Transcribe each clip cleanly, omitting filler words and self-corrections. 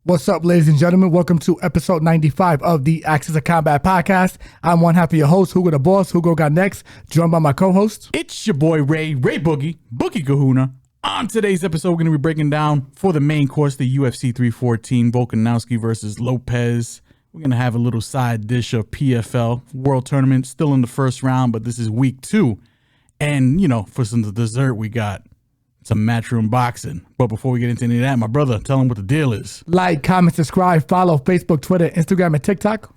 What's up, ladies and gentlemen? Welcome to episode 95 of the Axis of Combat podcast. I'm one half of your host, Hugo the Boss. Hugo got next, joined by my co-host. It's your boy Ray Boogie Kahuna. On today's episode, we're going to be breaking down for the main course, the UFC 314, Volkanovski versus Lopes. We're going to have a little side dish of PFL World Tournament, still in the first round, but this is week 2. And, you know, for some dessert, we got some matchroom boxing. But before we get into any of that, my brother, tell him what the deal is. Like, comment, subscribe, follow Facebook, Twitter, Instagram, and TikTok.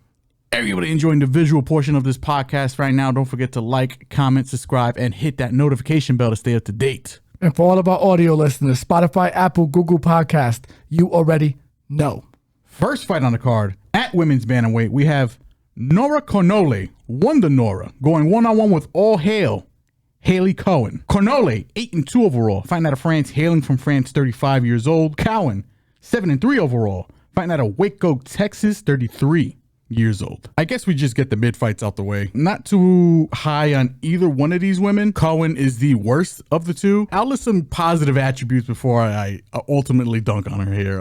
Everybody enjoying the visual portion of this podcast right now, don't forget to like, comment, subscribe, and hit that notification bell to stay up to date. And for all of our audio listeners, Spotify, Apple, Google Podcast, you already know. First fight on the card, at women's bantamweight, we have Nora Cornolle, Wonder Nora, going one-on-one with all hail Hailey Cowan. Cornolle, 8-2 overall, fighting out of France, hailing from France, 35 years old. Cowan, 7-3 overall, fighting out of Waco, Texas, 33 years old. I guess we just get the mid-fights out the way. Not too high on either one of these women. Cowan is the worst of the two. I'll list some positive attributes before I ultimately dunk on her here.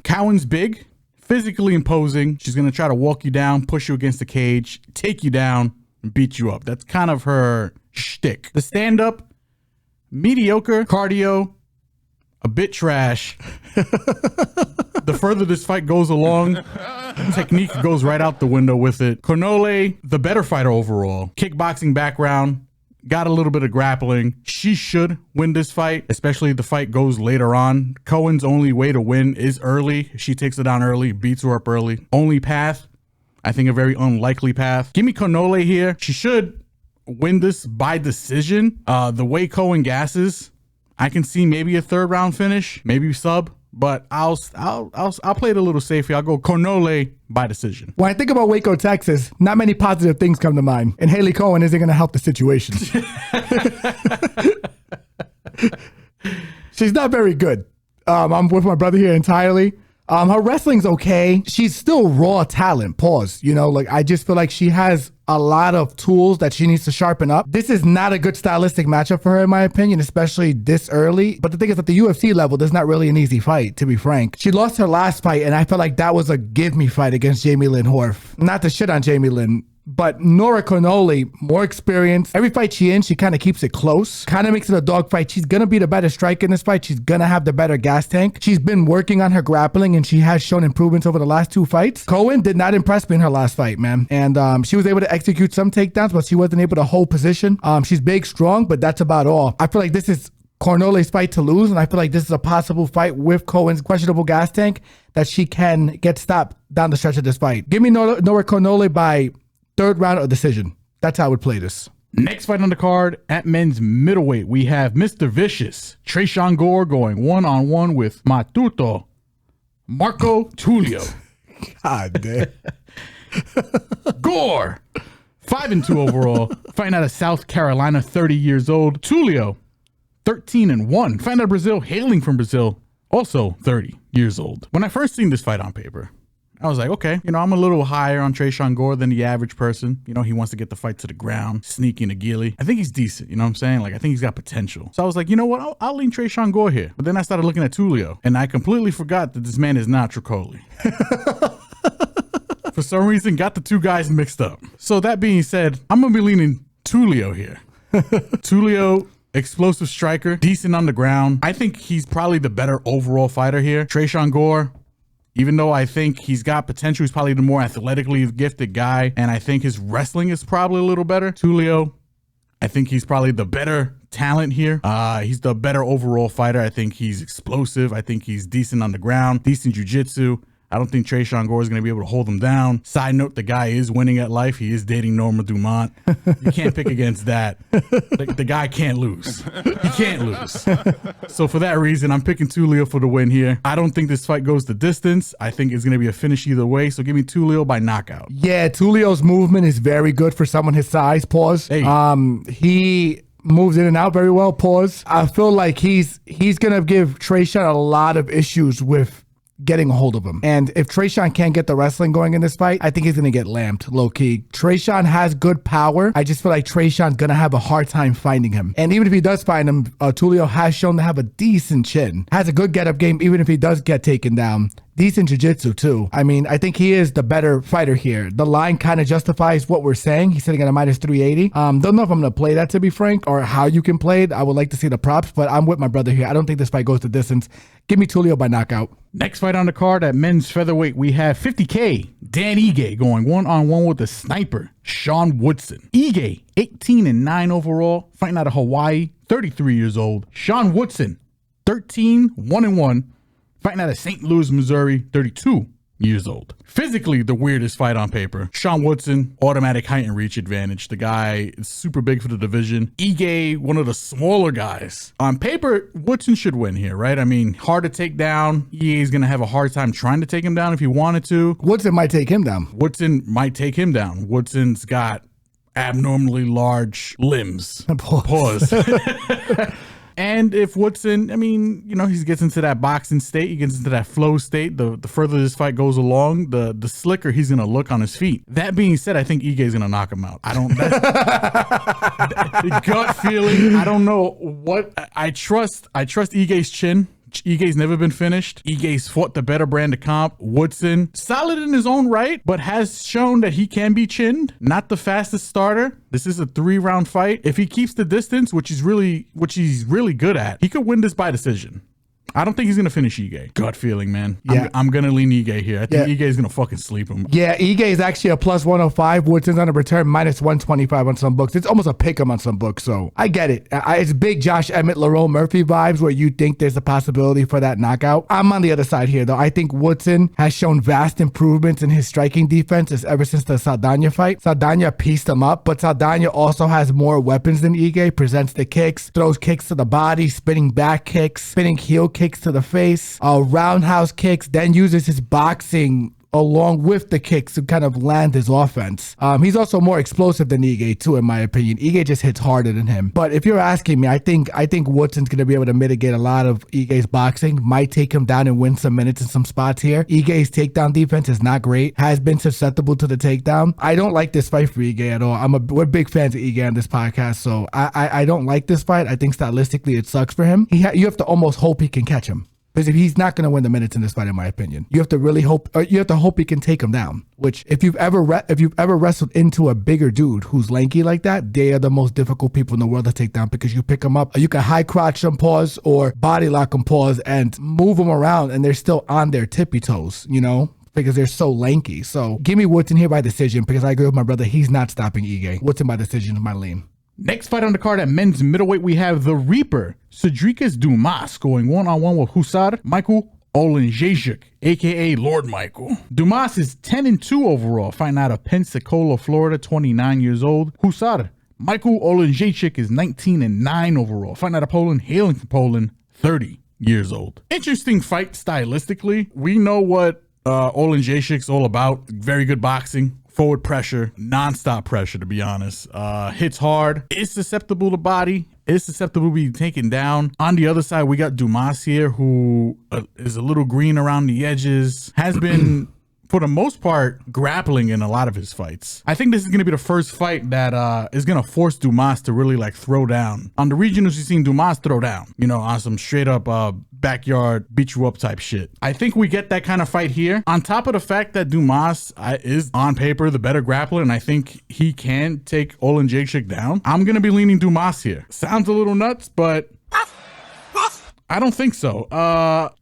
Cowan's big, physically imposing. She's going to try to walk you down, push you against the cage, take you down, and beat you up. That's kind of her shtick. The stand-up, mediocre, cardio, a bit trash. The further this fight goes along, technique goes right out the window with it. Cornolle, the better fighter overall. Kickboxing background, got a little bit of grappling. She should win this fight, especially if the fight goes later on. Cowan's only way to win is early. She takes it down early, beats her up early. Only path, I think a very unlikely path. Give me Cornolle here. She should win this by decision. The way Cowan gasses, I can see maybe a third round finish, maybe sub, but I'll play it a little safe here. I'll go Cornolle by decision. When I think about Waco, Texas, not many positive things come to mind, and Hailey Cowan isn't going to help the situation. She's not very good. I'm with my brother here entirely. Her wrestling's okay. She's still raw talent. Pause. You know, like, I just feel like she has a lot of tools that she needs to sharpen up. This is not a good stylistic matchup for her, in my opinion, especially this early. But the thing is, at the UFC level, there's not really an easy fight, to be frank. She lost her last fight, and I felt like that was a give me fight against Jamie Lynn Horf. Not to shit on Jamie Lynn, but Nora Cornolle, more experience. Every fight she kind of keeps it close, kind of makes it a dogfight. She's going to be the better striker in this fight. She's going to have the better gas tank. She's been working on her grappling, and she has shown improvements over the last 2 fights. Cowan did not impress me in her last fight, man. And she was able to execute some takedowns, but she wasn't able to hold position. She's big, strong, but that's about all. I feel like this is Cornolle's fight to lose, and I feel like this is a possible fight with Cowan's questionable gas tank that she can get stopped down the stretch of this fight. Give me Nora Cornolle by third round or decision. That's how I would play this. Next fight on the card, at men's middleweight, we have Mr. Vicious, Tresean Gore, going one-on-one with Matuto Marco Tulio. God damn. Gore, 5-2 overall, fighting out of South Carolina, 30 years old. Tulio, 13-1, fighting out of Brazil, hailing from Brazil, also 30 years old. When I first seen this fight on paper, I was like, okay, you know, I'm a little higher on Tresean Gore than the average person. You know, he wants to get the fight to the ground, sneaky and a gilly. I think he's decent, you know what I'm saying? Like, I think he's got potential. So I was like, you know what? I'll lean Tresean Gore here. But then I started looking at Tulio, and I completely forgot that this man is not Tricoli. For some reason, got the two guys mixed up. So that being said, I'm going to be leaning Tulio here. Tulio, explosive striker, decent on the ground. I think he's probably the better overall fighter here. Tresean Gore, even though I think he's got potential, he's probably the more athletically gifted guy, and I think his wrestling is probably a little better. Tulio, I think he's probably the better talent here. He's the better overall fighter. I think he's explosive. I think he's decent on the ground, decent jiu-jitsu. I don't think Tresean Gore is going to be able to hold him down. Side note, the guy is winning at life. He is dating Norma Dumont. You can't pick against that. The guy can't lose. He can't lose. So for that reason, I'm picking Tulio for the win here. I don't think this fight goes the distance. I think it's going to be a finish either way. So give me Tulio by knockout. Yeah, Tulio's movement is very good for someone his size. Pause. Hey. He moves in and out very well. Pause. I feel like he's going to give Tresean a lot of issues with getting a hold of him. And if Tresean can't get the wrestling going in this fight, I think he's going to get lammed, low-key. Tresean has good power. I just feel like Tresean's going to have a hard time finding him. And even if he does find him, Tulio has shown to have a decent chin. Has a good get-up game, even if he does get taken down. Decent jiu-jitsu too. I mean, I think he is the better fighter here. The line kind of justifies what we're saying. He's sitting at a minus 380. Don't know if I'm going to play that, to be frank, or how you can play it. I would like to see the props, but I'm with my brother here. I don't think this fight goes the distance. Give me Tulio by knockout. Next fight on the card at men's featherweight, we have 50K Dan Ige going one-on-one with the sniper, Sean Woodson. Ige, 18-9 overall, fighting out of Hawaii, 33 years old. Sean Woodson, 13-1-1. Fighting out of St. Louis, Missouri, 32 years old. Physically, the weirdest fight on paper. Sean Woodson, automatic height and reach advantage. The guy is super big for the division. Ige, one of the smaller guys. On paper, Woodson should win here, right? I mean, hard to take down. Ige is going to have a hard time trying to take him down if he wanted to. Woodson might take him down. Woodson's got abnormally large limbs. Pause. And if Woodson, I mean, you know, he gets into that boxing state, he gets into that flow state, the further this fight goes along, the slicker he's going to look on his feet. That being said, I think Ige is going to knock him out. Gut feeling, I don't know what, I trust Ige's chin. Ige's never been finished. Ige's fought the better brand of comp. Woodson, solid in his own right, but has shown that he can be chinned. Not the fastest starter. This is a 3-round fight. If he keeps the distance, which he's really good at, he could win this by decision. I don't think he's going to finish Ige. Gut feeling, man. Yeah. I'm going to lean Ige here. I think Ige is going to fucking sleep him. Yeah, Ige is actually a plus 105. Woodson's on a return minus 125 on some books. It's almost a pick 'em on some books, so I get it. It's big Josh Emmett, Lerone Murphy vibes where you think there's a possibility for that knockout. I'm on the other side here, though. I think Woodson has shown vast improvements in his striking defense ever since the Saldana fight. Saldana pieced him up, but Saldana also has more weapons than Ige, presents the kicks, throws kicks to the body, spinning back kicks, spinning heel kicks to the face, roundhouse kicks, then uses his boxing along with the kicks to kind of land his offense. He's also more explosive than Ige too, in my opinion. Ige just hits harder than him. But if you're asking me, I think Woodson's going to be able to mitigate a lot of Ige's boxing, might take him down and win some minutes in some spots here. Ige's takedown defense is not great, has been susceptible to the takedown. I don't like this fight for Ige at all. We're big fans of Ige on this podcast, so I don't like this fight. I think stylistically it sucks for him. You have to almost hope he can catch him. Because if he's not going to win the minutes in this fight, in my opinion, you have to really hope. You have to hope he can take him down. Which, if you've ever wrestled into a bigger dude who's lanky like that, they are the most difficult people in the world to take down because you pick them up, you can high crotch them, pause, or body lock them, pause, and move them around, and they're still on their tippy toes. You know, because they're so lanky. So give me Woodson here by decision because I agree with my brother. He's not stopping Ige. Woodson by decision is my lean. Next fight on the card at men's middleweight, we have the Reaper, Sedriques Dumas, going one-on-one with Hussar Michał Oleksiejczuk, aka Lord Michael. Dumas is 10-2 overall, fighting out of Pensacola, Florida, 29 years old. Hussar Michał Oleksiejczuk is 19-9 overall, fighting out of Poland, hailing from Poland, 30 years old. Interesting fight stylistically. We know what Oleksiejczuk's all about. Very good boxing. Forward pressure, non-stop pressure, to be honest. Hits hard, is susceptible to body, is susceptible to be taken down. On the other side, we got Dumas here, who is a little green around the edges, has been, for the most part, grappling in a lot of his fights. I think this is going to be the first fight that is going to force Dumas to really like throw down. On the regionals, you've seen Dumas throw down, you know, on some straight up backyard beat you up type shit. I think we get that kind of fight here. On top of the fact that Dumas is on paper the better grappler, and I think he can take Oleksiejczuk down, I'm going to be leaning Dumas here. Sounds a little nuts, but I don't think so.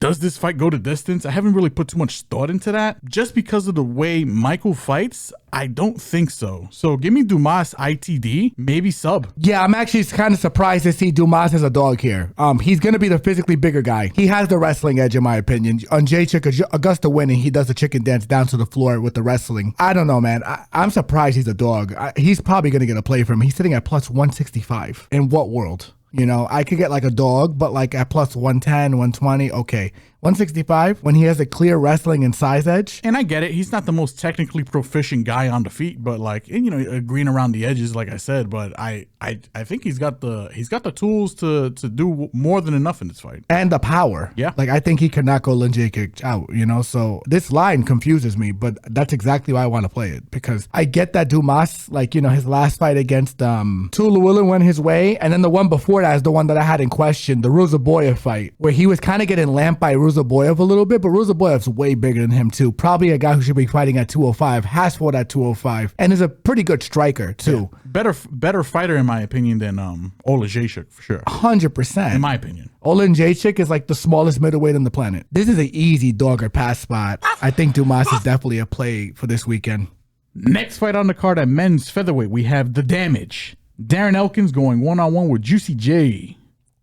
Does this fight go to distance? I haven't really put too much thought into that. Just because of the way Michael fights, I don't think so. So give me Dumas ITD, maybe sub. Yeah, I'm actually kind of surprised to see Dumas as a dog here. He's going to be the physically bigger guy. He has the wrestling edge, in my opinion. On Jacek, Augusta winning, he does the chicken dance down to the floor with the wrestling. I don't know, man. I'm surprised he's a dog. He's probably going to get a play from him. He's sitting at plus 165. In what world? You know, I could get like a dog, but like at plus 110, 120, okay. 165 when he has a clear wrestling and size edge. And I get it. He's not the most technically proficient guy on the feet, but like, and, you know, green around the edges, like I said, but I think he's got the tools to do more than enough in this fight. And the power. Yeah. Like, I think he could knock Oleksiejczuk out, you know? So this line confuses me, but that's exactly why I want to play it, because I get that Dumas, like, you know, his last fight against Tulio went his way. And then the one before that is the one that I had in question, the Ruzaboyev fight, where he was kind of getting lamped by Ruzaboyev a little bit, but Ruzaboyev's way bigger than him too. Probably a guy who should be fighting at 205, has fought at 205, and is a pretty good striker too. Yeah. Better fighter in my opinion than Oleksiejczuk for sure. 100%. In my opinion. Oleksiejczuk is like the smallest middleweight on the planet. This is an easy dog or pass spot. I think Dumas is definitely a play for this weekend. Next fight on the card at men's featherweight, we have The Damage. Darren Elkins going one-on-one with Juicy J.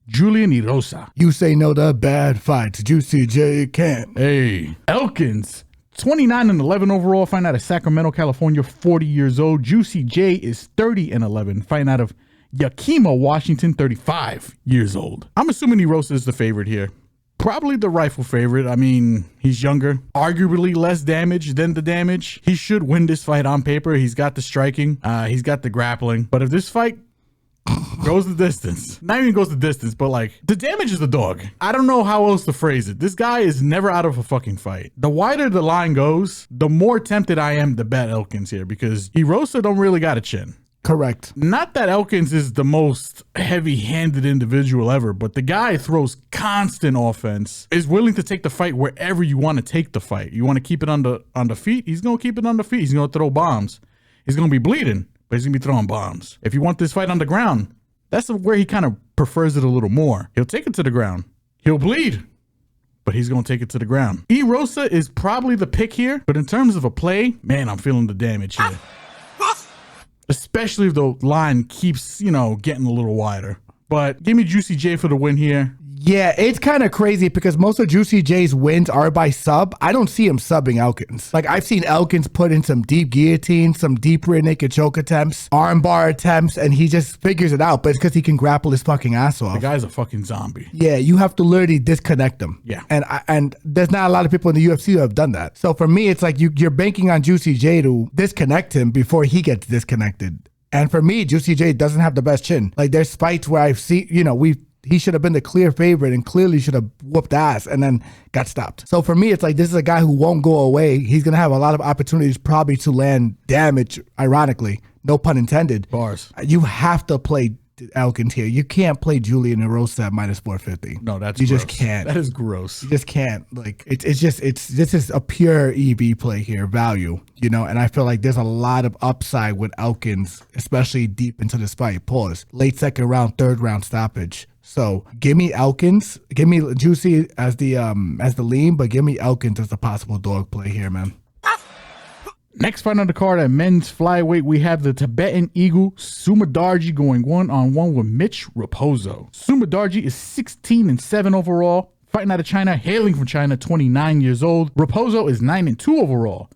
Julian Erosa. You say no to bad fights. Juicy J can't. Hey. Elkins, 29-11 overall, fighting out of Sacramento, California, 40 years old. Juicy J is 30-11, fighting out of Yakima, Washington, 35 years old. I'm assuming Erosa is the favorite here. Probably the rightful favorite. I mean, he's younger, arguably less damage than The Damage. He should win this fight on paper. He's got the striking. He's got the grappling. But if this fight goes the distance, not even goes the distance, but like, The Damage is the dog. I don't know how else to phrase it. This guy is never out of a fucking fight. The wider the line goes, the more tempted I am to bet Elkins here, because Erosa don't really got a chin. Correct. Not that Elkins is the most heavy-handed individual ever, but the guy throws constant offense, is willing to take the fight wherever you want to take the fight. You want to keep it on the feet? He's going to keep it on the feet. He's going to throw bombs. He's going to be bleeding, but he's going to be throwing bombs. If you want this fight on the ground, that's where he kind of prefers it a little more. He'll take it to the ground. He'll bleed, but he's going to take it to the ground. Erosa is probably the pick here, but in terms of a play, man, I'm feeling The Damage here. Especially if the line keeps, you know, getting a little wider. But give me Juicy J for the win here. Yeah, it's kind of crazy because most of Juicy J's wins are by sub. I don't see him subbing Elkins. Like, I've seen Elkins put in some deep guillotine, some deep rear naked choke attempts, armbar attempts, and he just figures it out. But it's because he can grapple his fucking ass off. The guy's a fucking zombie. Yeah, you have to literally disconnect him. Yeah. And there's not a lot of people in the UFC who have done that. So for me, it's like you're banking on Juicy J to disconnect him before he gets disconnected. And for me, Juicy J doesn't have the best chin. Like, there's fights where I've seen, you know, he should have been the clear favorite and clearly should have whooped ass and then got stopped. So for me, it's like, this is a guy who won't go away. He's going to have a lot of opportunities probably to land damage, ironically. No pun intended. Bars. You have to play Elkins here. You can't play Julian Erosa at minus 450. No, that's you gross. just can't. That is gross. You just can't. Like, this is a pure EV play here, value, you know, and I feel like there's a lot of upside with Elkins, especially deep into this fight. Pause. Late second round, third round stoppage. So give me Elkins, give me Juicy as the lean, but give me Elkins as the possible dog play here, man. Next fight on the card at men's flyweight, we have the Tibetan Eagle Sumudaerji going one-on-one with Mitch Raposo. Sumudaerji is 16-7 overall, fighting out of China, hailing from China, 29 years old. Raposo is 9-2 overall,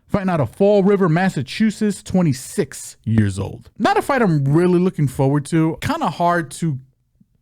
fighting out of Fall River, Massachusetts, 26 years old. Not a fight I'm really looking forward to. Kind of hard to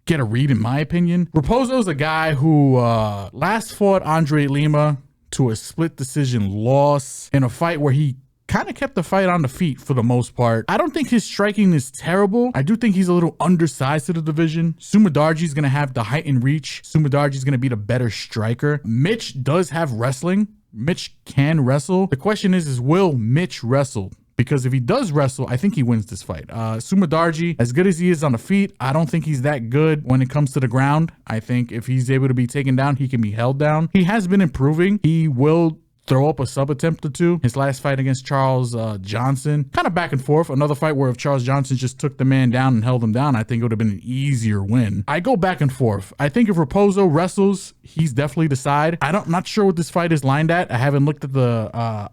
get a read, in my opinion. Raposo's a guy who last fought Andre Lima to a split decision loss in a fight where he kind of kept the fight on the feet for the most part. I don't think his striking is terrible. I do think he's a little undersized to the division. Sumudaerji's going to have the height and reach. Sumudaerji's going to be the better striker. Mitch does have wrestling. Mitch can wrestle. The question is will Mitch wrestle? Because if he does wrestle, I think he wins this fight. Sumudaerji, as good as he is on the feet, I don't think he's that good when it comes to the ground. I think if he's able to be taken down, he can be held down. He has been improving. He will throw up a sub attempt or two. His last fight against Charles Johnson, kind of back and forth. Another fight where if Charles Johnson just took the man down and held him down, I think it would have been an easier win. I go back and forth. I think if Raposo wrestles, he's definitely the side. I'm not sure what this fight is lined at. I haven't looked at the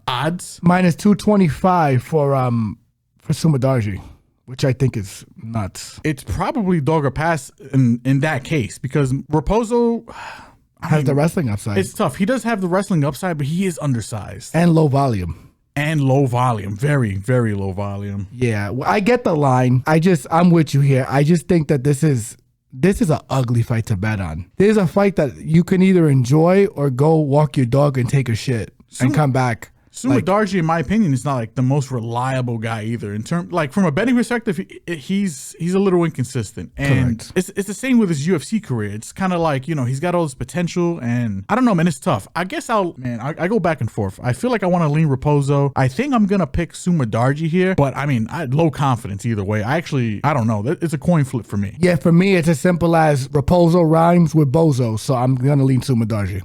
odds. Minus 225 for Sumudaerji, which I think is nuts. It's probably dog or pass in that case, because Raposo has the wrestling upside. It's tough. He does have the wrestling upside, but he is undersized. And low volume. Very, very low volume. Yeah, I get the line. I'm with you here. I just think that this is this is an ugly fight to bet on. This is a fight that you can either enjoy or go walk your dog and take a shit and come back. Sumudaerji, in my opinion, is not like the most reliable guy either. In term, like from a betting perspective, he's a little inconsistent, and it's the same with his UFC career. It's kind of like, you know, he's got all this potential, and I don't know, man, it's tough. I guess I go back and forth. I feel like I want to lean Raposo. I think I'm gonna pick Sumudaerji here, but I mean, I had low confidence either way. I don't know. It's a coin flip for me. Yeah, for me, it's as simple as Raposo rhymes with bozo, so I'm gonna lean Sumudaerji.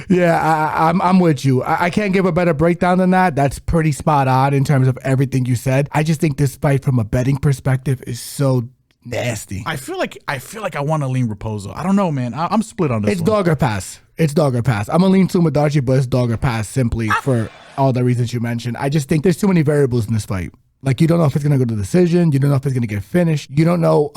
Yeah, I'm with you. I can't give a better breakdown than that. That's pretty spot on in terms of everything you said. I just think this fight from a betting perspective is so nasty. I feel like I want to lean Raposo. I don't know, man. I'm split on this. It's dog or pass. It's dog or pass. I'm gonna lean Sumudaerji, but it's dog or pass simply for all the reasons you mentioned. I just think there's too many variables in this fight. Like, you don't know if it's gonna go to decision. You don't know if it's gonna get finished. You don't know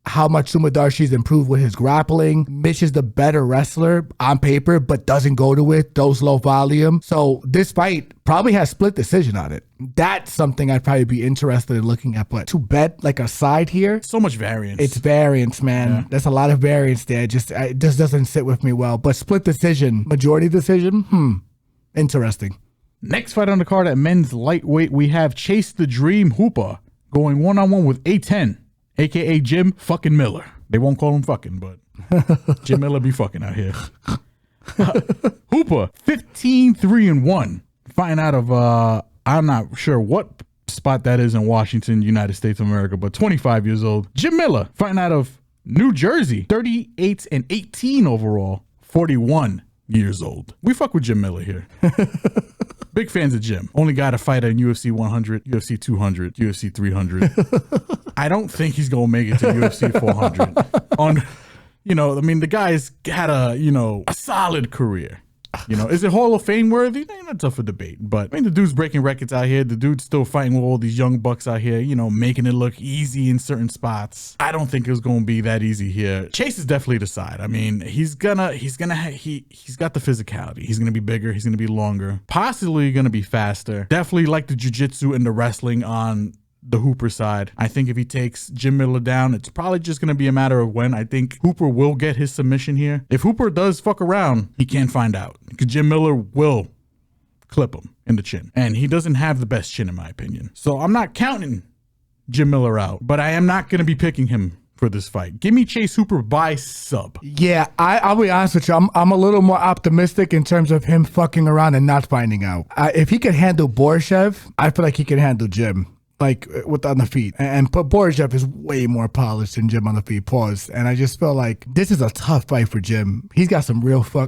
how much Sumudaerji's improved with his grappling. Mitch is the better wrestler on paper, but doesn't go to it, those low volume. So this fight probably has split decision on it. That's something I'd probably be interested in looking at. But to bet like a side here, so much variance. It's variance, man. Yeah. There's a lot of variance there. It just doesn't sit with me well. But split decision, majority decision, interesting. Next fight on the card at men's lightweight, we have Chase the Dream Hooper going one-on-one with A10. AKA Jim fucking Miller. They won't call him fucking, but Jim Miller be fucking out here. Hooper, 15-3-1. Fighting out of, I'm not sure what spot that is in Washington, United States of America, but 25 years old. Jim Miller, fighting out of New Jersey, 38-18 overall, 41 years old. We fuck with Jim Miller here. Big fans of Jim. Only guy to fight at UFC 100, UFC 200, UFC 300. I don't think he's going to make it to UFC 400. I mean, the guy's had a solid career. Is it Hall of Fame worthy? That's up for debate. But I mean, the dude's breaking records out here. The dude's still fighting with all these young bucks out here, making it look easy in certain spots. I don't think it's going to be that easy here. Chase is definitely the side. I mean, he's got the physicality. He's going to be bigger. He's going to be longer. Possibly going to be faster. Definitely like the jiu-jitsu and the wrestling on the Hooper side. I think if he takes Jim Miller down, it's probably just going to be a matter of when. I think Hooper will get his submission here. If Hooper does fuck around, he can't find out, because Jim Miller will clip him in the chin, and he doesn't have the best chin in my opinion. So I'm not counting Jim Miller out, but I am not going to be picking him for this fight. Give me Chase Hooper by sub. Yeah, I'll be honest with you. I'm a little more optimistic in terms of him fucking around and not finding out. If he could handle Borshev, I feel like he can handle Jim. Like on the feet, and Borshev is way more polished than Jim on the feet. Pause. And I just feel like this is a tough fight for Jim. He's got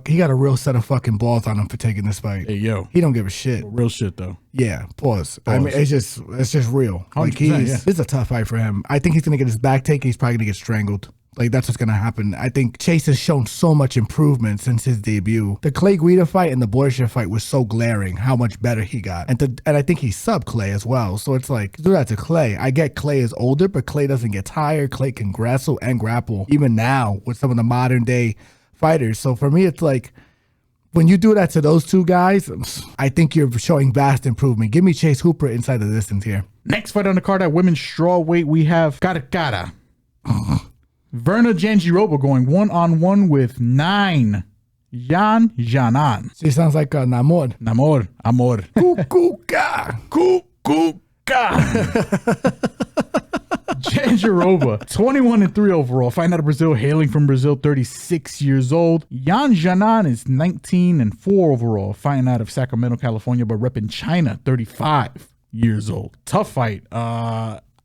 he got a real set of fucking balls on him for taking this fight. Hey yo, he don't give a shit. Real shit though. Yeah. Pause. I mean, it's just real. Like this is a tough fight for him. I think he's gonna get his back taken. He's probably gonna get strangled. Like, that's what's going to happen. I think Chase has shown so much improvement since his debut. The Clay Guida fight and the Borshev fight was so glaring how much better he got. And I think he subbed Clay as well. So it's like, do that to Clay. I get Clay is older, but Clay doesn't get tired. Clay can wrestle and grapple, even now with some of the modern day fighters. So for me, it's like, when you do that to those two guys, I think you're showing vast improvement. Give me Chase Hooper inside the distance here. Next fight on the card at women's strawweight, we have Cara. Virna Jandiroba going one-on-one with 9 Xiaonan. She sounds like Namor. Amor. Kukuka. Jandiroba, 21-3 overall. Fighting out of Brazil, hailing from Brazil, 36 years old. Xiaonan is 19-4 overall. Fighting out of Sacramento, California, but repping China, 35 years old. Tough fight.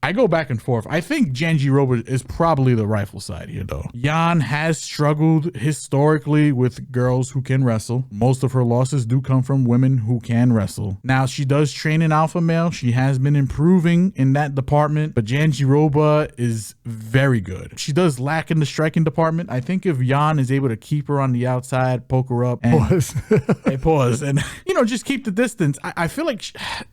I go back and forth. I think Jandiroba is probably the rifle side here, though. Jan has struggled historically with girls who can wrestle. Most of her losses do come from women who can wrestle. Now, she does train in alpha male. She has been improving in that department, but Jandiroba is very good. She does lack in the striking department. I think if Jan is able to keep her on the outside, poke her up, and pause, and just keep the distance. I feel like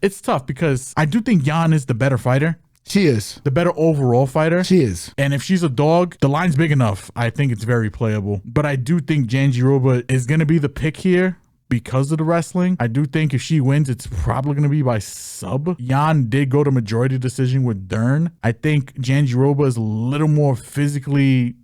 it's tough because I do think Jan is the better fighter. She is. The better overall fighter. She is. And if she's a dog, the line's big enough. I think it's very playable. But I do think Jandiroba is going to be the pick here. because of the wrestling. I do think if she wins, it's probably going to be by sub. Jan did go to majority decision with Darren. I think Jandiroba is a little more physically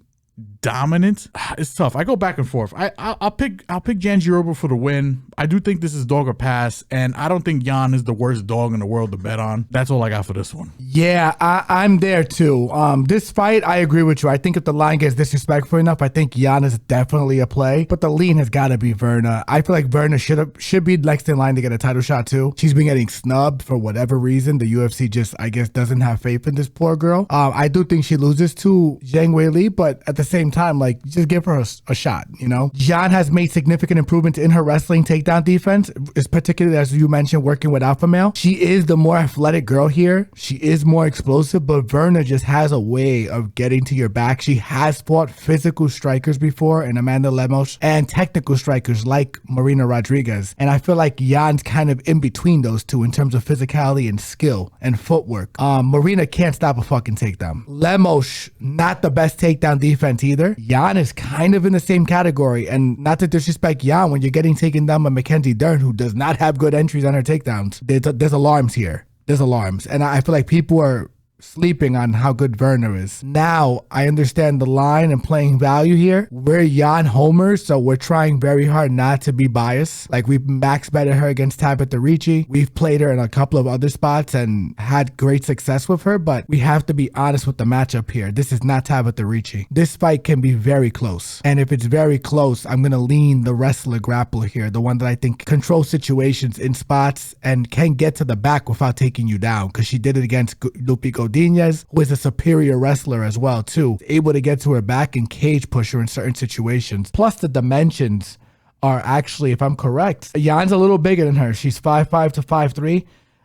dominant. It's tough. I go back and forth. I'll pick Jandiroba for the win. I do think this is dog or pass, and I don't think Jan is the worst dog in the world to bet on. That's all I got for this one. Yeah, I'm there too. This fight, I agree with you. I think if the line gets disrespectful enough, I think Jan is definitely a play, but the lean has got to be Virna. I feel like Virna should be next in line to get a title shot too. She's been getting snubbed for whatever reason. The UFC just, I guess, doesn't have faith in this poor girl. I do think she loses to Zhang Weili, but at the same time, like, just give her a shot, you know? Jan has made significant improvements in her wrestling takedown defense, is particularly, as you mentioned, working with alpha male. She is the more athletic girl here. She is more explosive, but Virna just has a way of getting to your back. She has fought physical strikers before, and Amanda Lemos, and technical strikers like Marina Rodriguez. And I feel like Jan's kind of in between those two in terms of physicality and skill and footwork. Marina can't stop a fucking takedown. Lemos, not the best takedown defense either. Jan is kind of in the same category, and not to disrespect Jan, when you're getting taken down by Mackenzie Dern, who does not have good entries on her takedowns, there's alarms here. There's alarms, and I feel like people are sleeping on how good Virna is. Now, I understand the line and playing value here. We're Jan homers, so we're trying very hard not to be biased. Like, we've max betted her against Tabitha Ricci. We've played her in a couple of other spots and had great success with her, but we have to be honest with the matchup here. This is not Tabitha Ricci. This fight can be very close, and if it's very close, I'm going to lean the wrestler grappler here, the one that I think controls situations in spots and can get to the back without taking you down, because she did it against Lupe Godinez, who is a superior wrestler as well too, able to get to her back and cage push her in certain situations. Plus the dimensions are actually, if I'm correct, Jan's a little bigger than her. She's 5'5" to 5'3".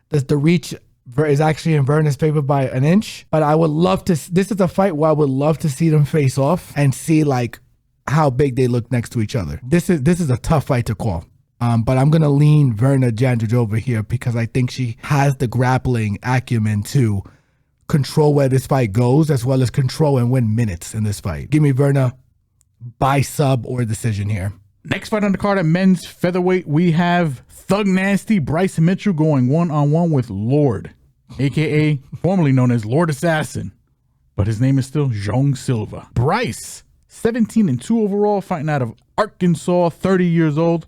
The reach is actually in Virna's favor by an inch, but I would love to, this is a fight where I would love to see them face off and see like how big they look next to each other. This is a tough fight to call. But I'm going to lean Virna Jandiroba here because I think she has the grappling acumen to control where this fight goes, as well as control and win minutes in this fight. Give me Virna by sub or decision here. Next fight on the card at men's featherweight, we have Thug Nasty Bryce Mitchell going one-on-one with Lord, aka formerly known as Lord Assassin, but his name is still João Silva. Bryce, 17-2 overall, fighting out of Arkansas, 30 years old.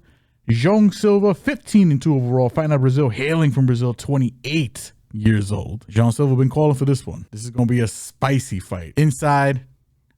João Silva, 15-2 overall, fighting out of Brazil, hailing from Brazil, 28 years old. João Silva been calling for this one. This is going to be a spicy fight. Inside,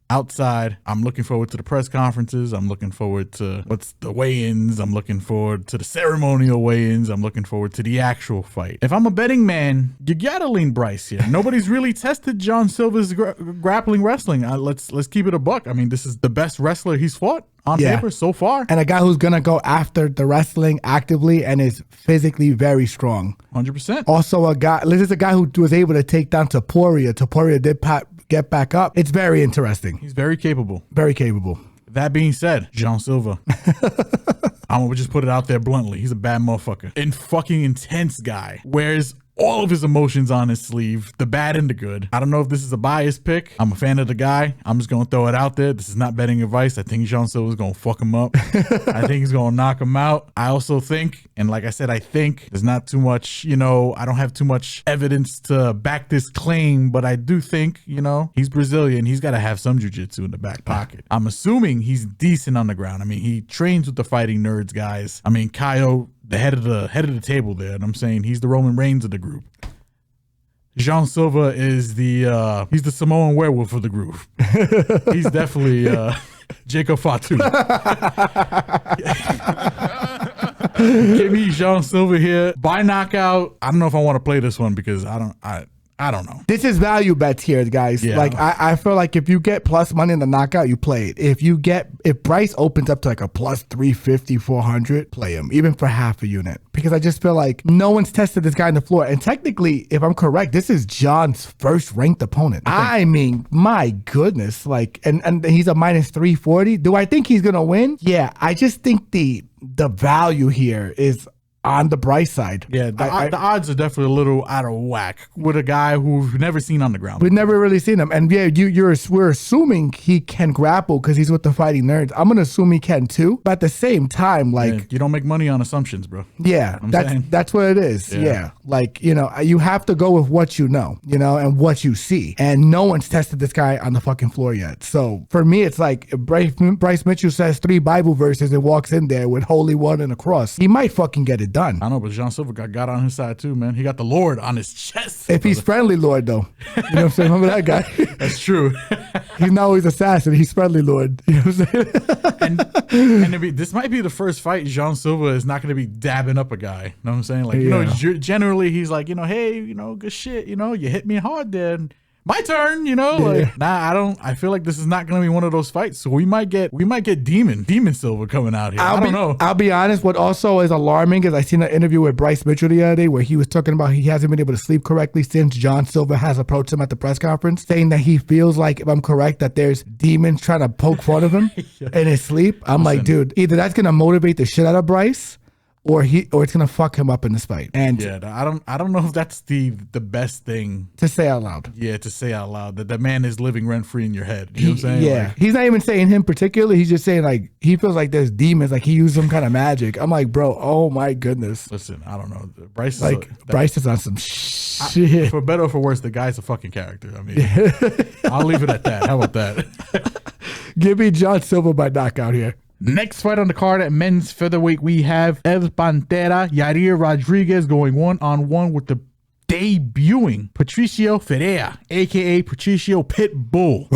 outside. I'm looking forward to the press conferences. I'm looking forward to the weigh-ins. I'm looking forward to the ceremonial weigh-ins. I'm looking forward to the actual fight. If I'm a betting man, you gotta lean Bryce here. Nobody's really tested João Silva's grappling wrestling. Let's keep it a buck. I mean, this is the best wrestler he's fought on paper so far. And a guy who's going to go after the wrestling actively and is physically very strong. 100%. Also, this is a guy who was able to take down Topuria. Topuria did get back up. It's very interesting. He's very capable. Very capable. That being said, João Silva, I'm going to just put it out there bluntly. He's a bad motherfucker. And fucking intense guy. Wears all of his emotions on his sleeve, the bad and the good. I don't know if this is a biased pick. I'm a fan of the guy. I'm just going to throw it out there. This is not betting advice. I think João Silva is going to fuck him up. I think he's going to knock him out. I also think, and like I said, I think there's not too much, I don't have too much evidence to back this claim, but I do think, he's Brazilian. He's got to have some jiu-jitsu in the back pocket. I'm assuming he's decent on the ground. I mean, he trains with the Fighting Nerds guys. I mean, Caio, the head of the table there, and I'm saying he's the Roman Reigns of the group. João Silva is he's the Samoan werewolf of the group. He's definitely Jacob Fatu. Give me João Silva here by knockout. I don't know if I want to play this one because I don't know. This is value bets here, guys. Yeah. Like I feel like if you get plus money in the knockout, you play it. If Bryce opens up to like a plus 350, 400, play him, even for half a unit. Because I just feel like no one's tested this guy on the floor. And technically, if I'm correct, this is John's first ranked opponent. I mean, my goodness. Like, and he's a minus 340. Do I think he's gonna win? Yeah, I just think the value here is on the Bryce side. Yeah, the odds are definitely a little out of whack with a guy who we've never seen on the ground. We've never really seen him. And yeah, we're assuming he can grapple because he's with the Fighting Nerds. I'm going to assume he can too. But at the same time, like... Yeah, you don't make money on assumptions, bro. Yeah, that's what it is. Yeah. Like, you have to go with what you know, and what you see. And no one's tested this guy on the fucking floor yet. So for me, it's like Bryce Mitchell says 3 Bible verses and walks in there with Holy One and a cross. He might fucking get it done. I know, but Jean Silva got God on his side too, man. He got the Lord on his chest. If he's friendly Lord, though. You know what I'm saying? Remember that guy? That's true. He's not always assassin. He's friendly Lord. You know what I'm saying? and this might be the first fight Jean Silva is not going to be dabbing up a guy. You know what I'm saying? Like, generally he's like, hey, good shit. You hit me hard there. My turn, like, I feel like this is not going to be one of those fights. So we might get Demon Silva coming out here. I don't know. I'll be honest. What also is alarming is I seen an interview with Bryce Mitchell the other day where he was talking about he hasn't been able to sleep correctly since John Silva has approached him at the press conference, saying that he feels like, if I'm correct, that there's demons trying to poke fun of him in his sleep. I'm like, dude, either that's going to motivate the shit out of Bryce, or it's gonna fuck him up in this fight. And yeah, I don't know if that's the best thing to say out loud. Yeah, to say out loud that man is living rent free in your head. You know what I'm saying? Yeah, like, he's not even saying him particularly. He's just saying like he feels like there's demons, like he used some kind of magic. I'm like, bro, oh my goodness. Listen, I don't know. Bryce is on some shit. For better or for worse, the guy's a fucking character. I mean, I'll leave it at that. How about that? Give me John Silva by knockout here. Next fight on the card at men's featherweight, we have El Pantera Yair Rodriguez going 1-on-1 with the debuting Patricio Ferreira, a.k.a. Patricio Pitbull.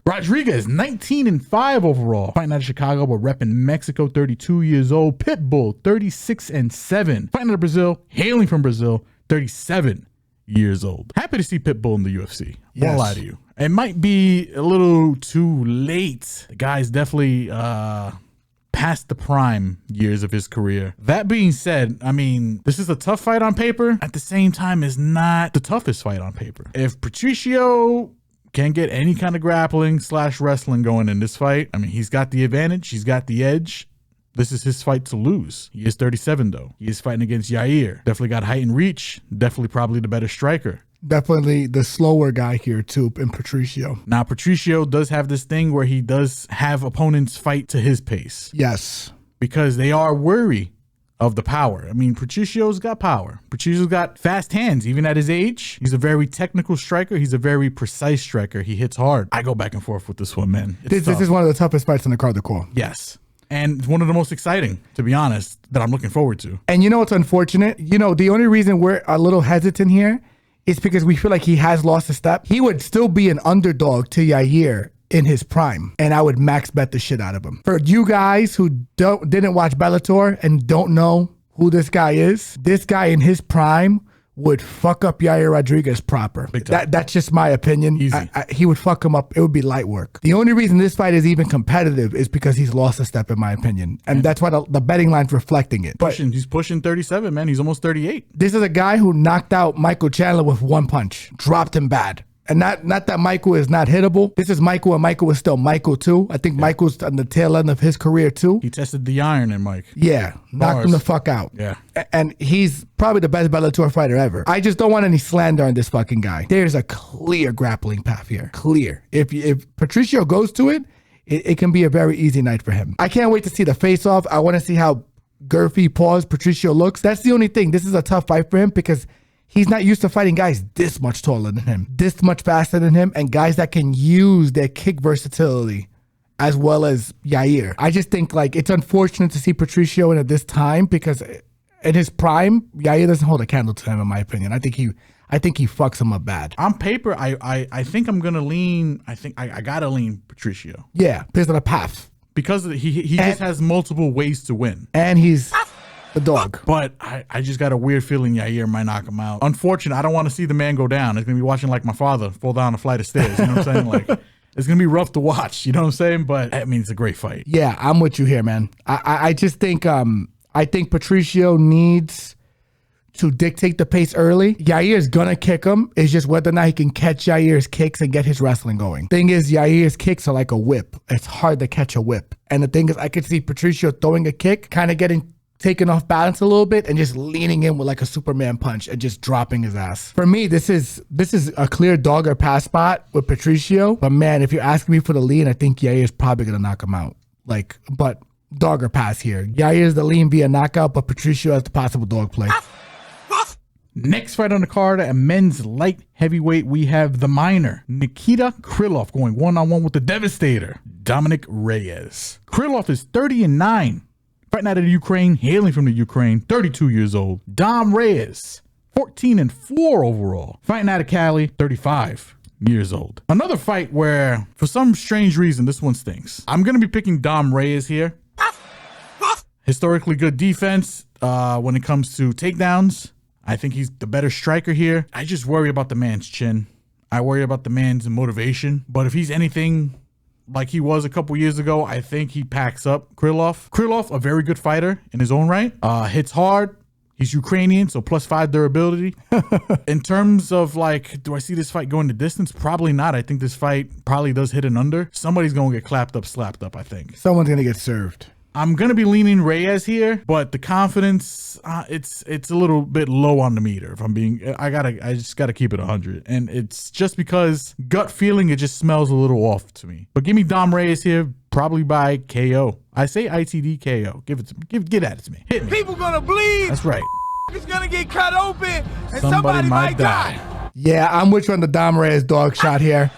Rodriguez, 19-5 overall. Fighting out of Chicago, but repping Mexico, 32 years old. Pitbull, 36-7. Fighting out of Brazil, hailing from Brazil, 37 years old. Happy to see Pitbull in the UFC. Yes. Won't lie to you. It might be a little too late. The guy's definitely past the prime years of his career. That being said, I mean, this is a tough fight on paper. At the same time, it's not the toughest fight on paper. If Patricio can't get any kind of grappling / wrestling going in this fight, I mean, he's got the advantage. He's got the edge. This is his fight to lose. He is 37, though. He is fighting against Yair. Definitely got height and reach. Definitely probably the better striker. Definitely the slower guy here, too, in Patricio. Now, Patricio does have this thing where he does have opponents fight to his pace. Yes. Because they are wary of the power. I mean, Patricio's got power. Patricio's got fast hands, even at his age. He's a very technical striker. He's a very precise striker. He hits hard. I go back and forth with this one, man. This is one of the toughest fights on the card to call. Yes. And one of the most exciting, to be honest, that I'm looking forward to. And you know what's unfortunate? The only reason we're a little hesitant here is because we feel like he has lost a step. He would still be an underdog to Yair in his prime, and I would max bet the shit out of him. For you guys who didn't watch Bellator and don't know who this guy is, this guy in his prime would fuck up Yair Rodriguez proper. That's just my opinion. Easy. He would fuck him up. It would be light work. The only reason this fight is even competitive is because he's lost a step, in my opinion. And that's why the betting line's reflecting it. He's pushing 37, man. He's almost 38. This is a guy who knocked out Michael Chandler with one punch. Dropped him bad. And not that Michael is not hittable. This is Michael, and Michael is still Michael, too. I think Michael's on the tail end of his career, too. He tested the iron in Mike. Yeah. Knocked him the fuck out. Yeah. And he's probably the best Bellator fighter ever. I just don't want any slander on this fucking guy. There's a clear grappling path here. Clear. If Patricio goes to it, it can be a very easy night for him. I can't wait to see the face-off. I want to see how girthy paused Patricio looks. That's the only thing. This is a tough fight for him because he's not used to fighting guys this much taller than him, this much faster than him, and guys that can use their kick versatility as well as Yair. I just think it's unfortunate to see Patricio in at this time because in his prime, Yair doesn't hold a candle to him, in my opinion. I think he fucks him up bad. On paper, I think I'm gonna lean. I gotta lean Patricio. Yeah, because of the path. Because he just has multiple ways to win, and he's the dog. But I just got a weird feeling Yair might knock him out. Unfortunately, I don't want to see the man go down. It's going to be watching like my father fall down a flight of stairs. You know what I'm saying? It's going to be rough to watch. You know what I'm saying? But I mean, it's a great fight. Yeah, I'm with you here, man. I just think I think Patricio needs to dictate the pace early. Yair's going to kick him. It's just whether or not he can catch Yair's kicks and get his wrestling going. Thing is, Yair's kicks are like a whip. It's hard to catch a whip. And the thing is, I could see Patricio throwing a kick, kind of getting taking off balance a little bit and just leaning in with like a Superman punch and just dropping his ass. For me, this is a clear dog or pass spot with Patricio. But man, if you're asking me for the lean, I think Yair is probably gonna knock him out. Like, but dog or pass here. Yair is the lean via knockout, but Patricio has the possible dog play. Next fight on the card at men's light heavyweight, we have the Miner, Nikita Krylov, going one-on-one with the Devastator, Dominic Reyes. Krylov is 30-9, fighting out of the Ukraine, hailing from the Ukraine, 32 years old. Dom Reyes, 14-4 overall, fighting out of Cali, 35 years old. Another fight where, for some strange reason, this one stinks. I'm going to be picking Dom Reyes here. Historically good defense when it comes to takedowns. I think he's the better striker here. I just worry about the man's chin. I worry about the man's motivation. But if he's anything like he was a couple years ago, I think he packs up Krylov. Krylov, a very good fighter in his own right. Hits hard. He's Ukrainian, so +5 durability. In terms of like, do I see this fight going the distance? Probably not. I think this fight probably does hit an under. Somebody's going to get clapped up, slapped up, I think. Someone's going to get served. I'm going to be leaning Reyes here, but the confidence, it's a little bit low on the meter. If I'm being, I just got to keep it 100. And it's just because gut feeling, it just smells a little off to me. But give me Dom Reyes here, probably by KO. I say ITD KO. Give it to me. Get at it to me. Hit me. People gonna bleed. That's right. It's gonna get cut open and somebody might die. Yeah, I'm with you on the Dom Reyes dog shot here.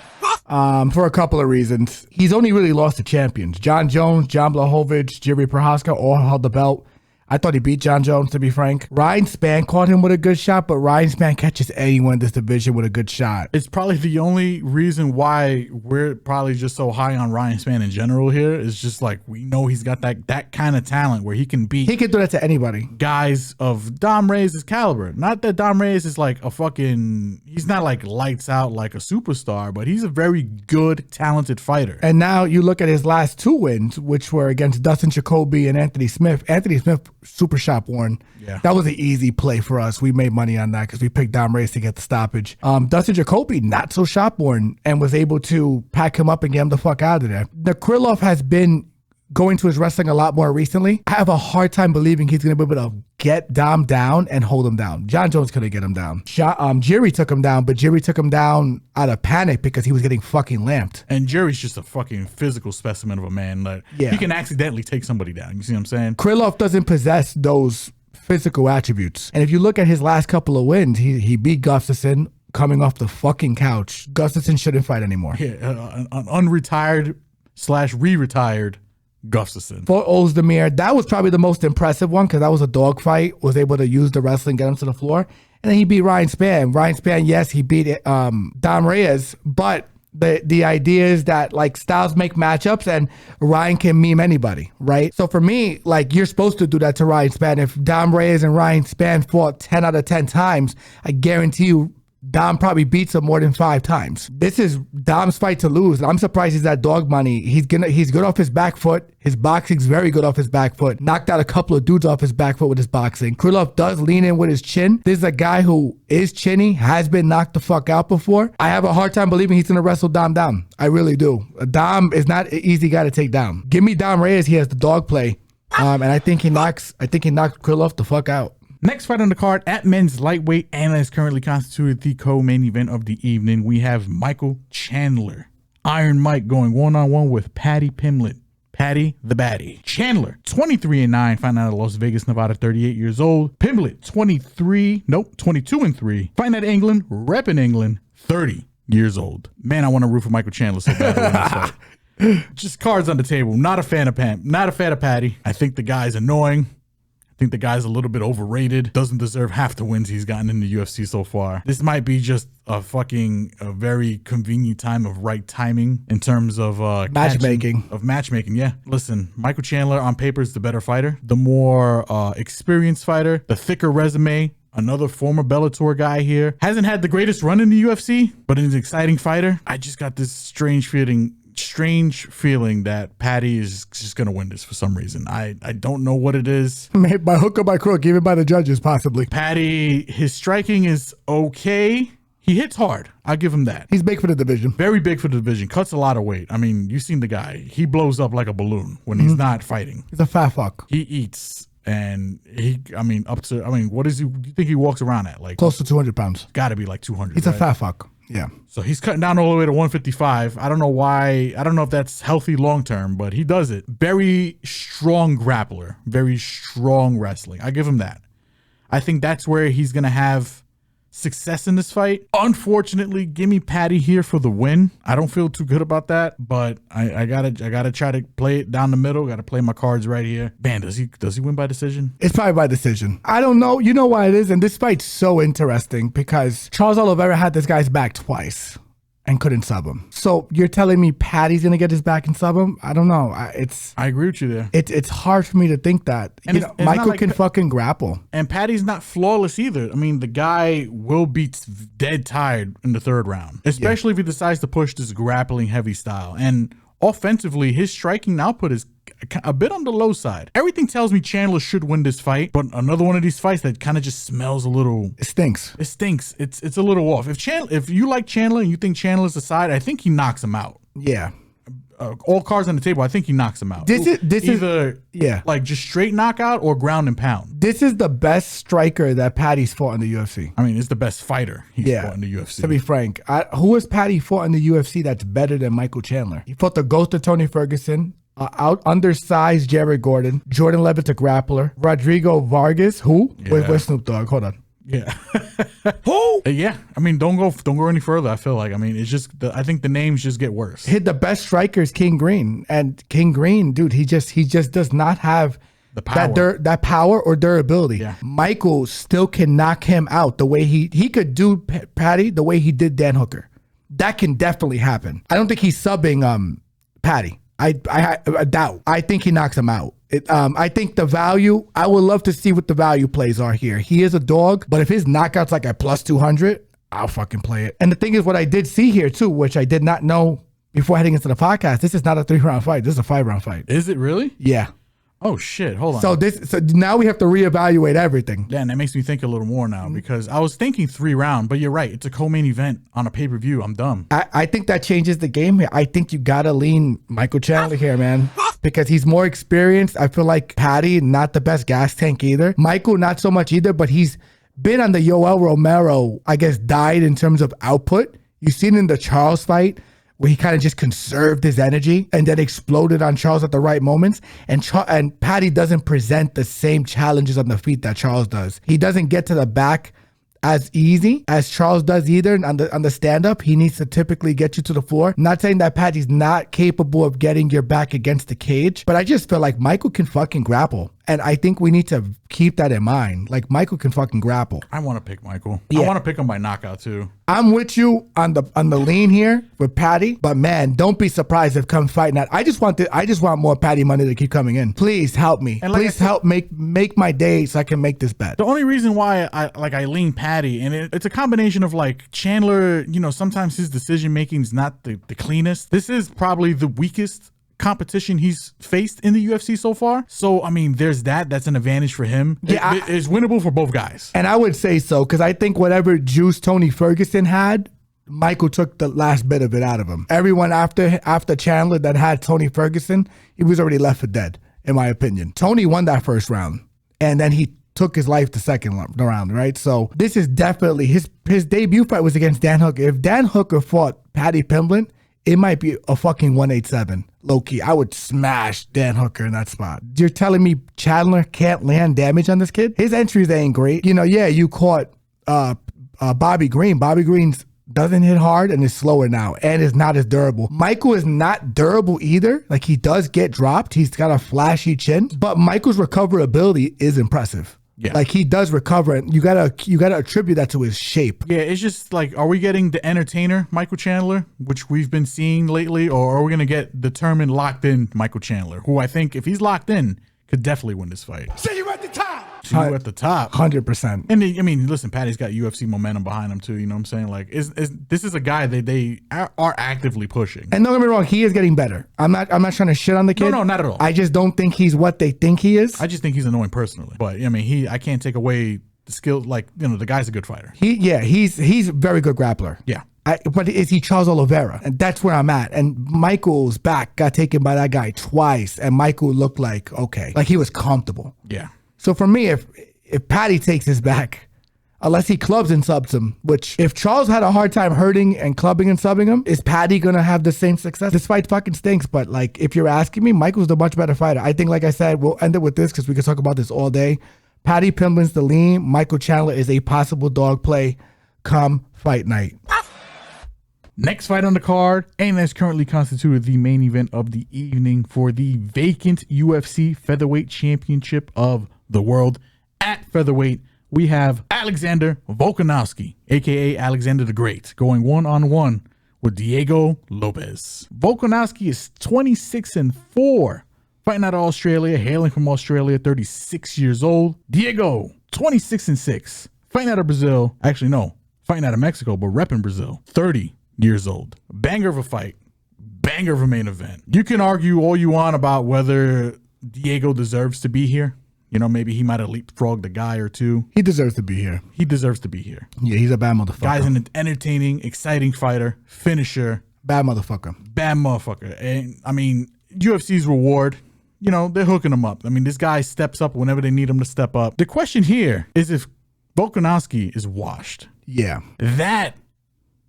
For a couple of reasons. He's only really lost to champions. John Jones, John Blachowicz, Jiri Prochazka all held the belt. I thought he beat John Jones, to be frank. Ryan Spann caught him with a good shot, but Ryan Spann catches anyone in this division with a good shot. It's probably the only reason why we're probably just so high on Ryan Spann in general here. Is just like, we know he's got that kind of talent where he can beat. He can do that to anybody. Guys of Dom Reyes' caliber. Not that Dom Reyes is like a fucking, he's not like lights out like a superstar, but he's a very good, talented fighter. And now you look at his last 2 wins, which were against Dustin Jacoby and Anthony Smith. Anthony Smith, super shop worn. Yeah. That was an easy play for us. We made money on that because we picked Dom Reyes to get the stoppage. Dustin Jacoby, not so shop worn, and was able to pack him up and get him the fuck out of there. The Krylov has been going to his wrestling a lot more recently. I have a hard time believing he's going to be able to get Dom down and hold him down. John Jones couldn't get him down. Jiri took him down, but Jiri took him down out of panic because he was getting fucking lamped. And Jiri's just a fucking physical specimen of a man. Like, yeah. He can accidentally take somebody down. You see what I'm saying? Krylov doesn't possess those physical attributes. And if you look at his last couple of wins, he beat Gustafsson coming off the fucking couch. Gustafsson shouldn't fight anymore. Yeah, an unretired / re-retired Gustafsson. For Ozdemir, that was probably the most impressive one because that was a dog fight. Was able to use the wrestling, get him to the floor. And then he beat Ryan Spann. Ryan Spann, yes, he beat Dom Reyes, but the idea is that like styles make matchups and Ryan can meme anybody, right? So for me, like you're supposed to do that to Ryan Spann. If Dom Reyes and Ryan Spann fought 10 out of 10 times, I guarantee you Dom probably beats him more than 5 times. This is Dom's fight to lose. I'm surprised he's at dog money. He's good off his back foot. His boxing's very good off his back foot. Knocked out a couple of dudes off his back foot with his boxing. Krylov does lean in with his chin. This is a guy who is chinny, has been knocked the fuck out before. I have a hard time believing he's gonna wrestle Dom down. I really do. Dom is not an easy guy to take down. Give me Dom Reyes. He has the dog play, and I think he knocks Krylov the fuck out. Next fight on the card at men's lightweight and is currently constituted the co-main event of the evening. We have Michael Chandler, Iron Mike, going one-on-one with Paddy Pimblett. Paddy the Baddie. Chandler, 23-9, fighting out of Las Vegas, Nevada, 38 years old. Pimblett, 22-3, fighting out of England, repping England, 30 years old. Man, I want to root for Michael Chandler so badly in this fight. Just cards on the table. Not a fan of Paddy. I think the guy's annoying. I think the guy's a little bit overrated. Doesn't deserve half the wins he's gotten in the UFC so far. This might be just a very convenient time of right timing in terms of matchmaking. Yeah. Listen, Michael Chandler on paper is the better fighter, the more experienced fighter, the thicker resume. Another former Bellator guy here. Hasn't had the greatest run in the UFC, but is an exciting fighter. I just got this strange feeling that Paddy is just going to win this for some reason. I don't know what it is. By hook or by crook, even by the judges, possibly. Paddy, his striking is okay. He hits hard. I'll give him that. He's big for the division. Very big for the division. Cuts a lot of weight. I mean, you've seen the guy. He blows up like a balloon when he's not fighting. He's a fat fuck. He eats And what does you think he walks around at? Like Close to 200 pounds. got to be like 200. He's a fat fuck. Yeah. So he's cutting down all the way to 155. I don't know why. I don't know if that's healthy long term, but he does it. Very strong grappler. Very strong wrestling. I give him that. I think that's where he's going to have success in this fight. Unfortunately, give me Paddy here for the win. I don't feel too good about that, but I gotta try to play it down the middle. Gotta play my cards right here. Man, does he win by decision? It's probably by decision. I don't know. You know why it is? And this fight's so interesting because Charles Oliveira had this guy's back twice and couldn't sub him. So you're telling me Paddy's gonna get his back and sub him? I don't know. I agree with you there. It's hard for me to think that. And Michael can fucking grapple. And Paddy's not flawless either. I mean, the guy will be dead tired in the third round, especially if he decides to push this grappling heavy style. And offensively, his striking output is a bit on the low side. Everything tells me Chandler should win this fight, but another one of these fights that kind of just smells a little. It stinks. It stinks. It's a little off. If you like Chandler and you think Chandler's the side, I think he knocks him out. Yeah. All cards on the table, I think he knocks him out. This is like just straight knockout or ground and pound. This is the best striker that Paddy's fought in the UFC. I mean, it's the best fighter he's fought in the UFC. To be frank, who has Paddy fought in the UFC that's better than Michael Chandler? He fought the ghost of Tony Ferguson, undersized Jared Gordon, Jordan Levitt's a grappler, Rodrigo Vargas, who? Yeah. Where's Snoop Dogg? Hold on. Yeah. Who? Yeah. I mean, don't go any further. I feel like, I mean, it's just, I think the names just get worse. The best striker is King Green, and King Green, dude, he just does not have the power. that power or durability. Yeah. Michael still can knock him out the way he could do Paddy the way he did Dan Hooker. That can definitely happen. I don't think he's subbing Paddy. I doubt. I think he knocks him out. I think the value, I would love to see what the value plays are here. He is a dog, but if his knockout's like at plus 200, I'll fucking play it. And the thing is, what I did see here too, which I did not know before heading into the podcast, this is not a 3-round fight. This is a 5-round fight. Is it really? Yeah. Oh shit, hold on. So now we have to reevaluate everything. Yeah, and that makes me think a little more now because I was thinking 3-round, but you're right. It's a co-main event on a pay-per-view. I'm dumb. I think that changes the game here. I think you gotta lean Michael Chandler here, man, because he's more experienced. I feel like Paddy, not the best gas tank either. Michael, not so much either, but he's been on the Yoel Romero, I guess, diet in terms of output. You've seen in the Charles fight where he kind of just conserved his energy and then exploded on Charles at the right moments. And Paddy doesn't present the same challenges on the feet that Charles does. He doesn't get to the back as easy as Charles does either. On the stand-up, he needs to typically get you to the floor. Not saying that Paddy's not capable of getting your back against the cage, but I just feel like Michael can fucking grapple. And I think we need to keep that in mind. Like, Michael can fucking grapple. I want to pick Michael. Yeah. I want to pick him by knockout too. I'm with you on the lean here with Paddy, but man, don't be surprised if come fight night. I just want more Paddy money to keep coming in. Please help me. And please help make my day so I can make this bet. The only reason why I lean Paddy, and it's a combination of like Chandler, sometimes his decision making is not the cleanest. This is probably the weakest competition he's faced in the UFC so far. So, I mean, there's that's an advantage for him. Yeah, it's winnable for both guys. And I would say so, because I think whatever juice Tony Ferguson had, Michael took the last bit of it out of him. Everyone after Chandler that had Tony Ferguson, he was already left for dead, in my opinion. Tony won that first round, and then he took his life the second round, right? So this is definitely, his debut fight was against Dan Hooker. If Dan Hooker fought Paddy Pimblett, it might be a fucking 187. Low key, I would smash Dan Hooker in that spot. You're telling me Chandler can't land damage on this kid? His entries ain't great. You caught Bobby Green. Bobby Green's doesn't hit hard and is slower now and is not as durable. Michael is not durable either. Like, he does get dropped. He's got a flashy chin, but Michael's recoverability is impressive. Yeah. Like, he does recover, and you gotta attribute that to his shape. Yeah, it's just like, are we getting the entertainer Michael Chandler, which we've been seeing lately, or are we gonna get determined, locked in Michael Chandler, who I think if he's locked in could definitely win this fight. See you at the top. See you at the top. 100%. And I mean, listen, Paddy's got UFC momentum behind him too. You know what I'm saying? Like, this is a guy they are actively pushing. And don't get me wrong, he is getting better. I'm not trying to shit on the kid. No, not at all. I just don't think he's what they think he is. I just think he's annoying personally. But I mean, I can't take away the skill. Like, the guy's a good fighter. He's a very good grappler. Yeah. But is he Charles Oliveira? And that's where I'm at. And Michael's back got taken by that guy twice, and Michael looked like he was comfortable. Yeah. So for me, if Paddy takes his back, unless he clubs and subs him, which if Charles had a hard time hurting and clubbing and subbing him, is Paddy going to have the same success? This fight fucking stinks, but like if you're asking me, Michael's the much better fighter. I think, like I said, we'll end it with this because we could talk about this all day. Paddy Pimblin's the lean. Michael Chandler is a possible dog play come fight night. Next fight on the card, and that's currently constituted the main event of the evening for the vacant UFC Featherweight Championship of the world. At featherweight, we have Alexander Volkanovski, aka Alexander the Great, going one-on-one with Diego Lopes. Volkanovski is 26-4, fighting out of Australia, hailing from Australia, 36 years old. Diego, 26-6, fighting out of Brazil. Actually, no, fighting out of Mexico, but repping Brazil, 30 years old. Banger of a fight, banger of a main event. You can argue all you want about whether Diego deserves to be here. You know, maybe he might have leapfrogged a guy or two. He deserves to be here. He deserves to be here. Yeah, he's a bad motherfucker. Guy's an entertaining, exciting fighter, finisher. Bad motherfucker. Bad motherfucker. And I mean, UFC's reward, you know, they're hooking him up. I mean, this guy steps up whenever they need him to step up. The question here is if Volkanovski is washed. Yeah. That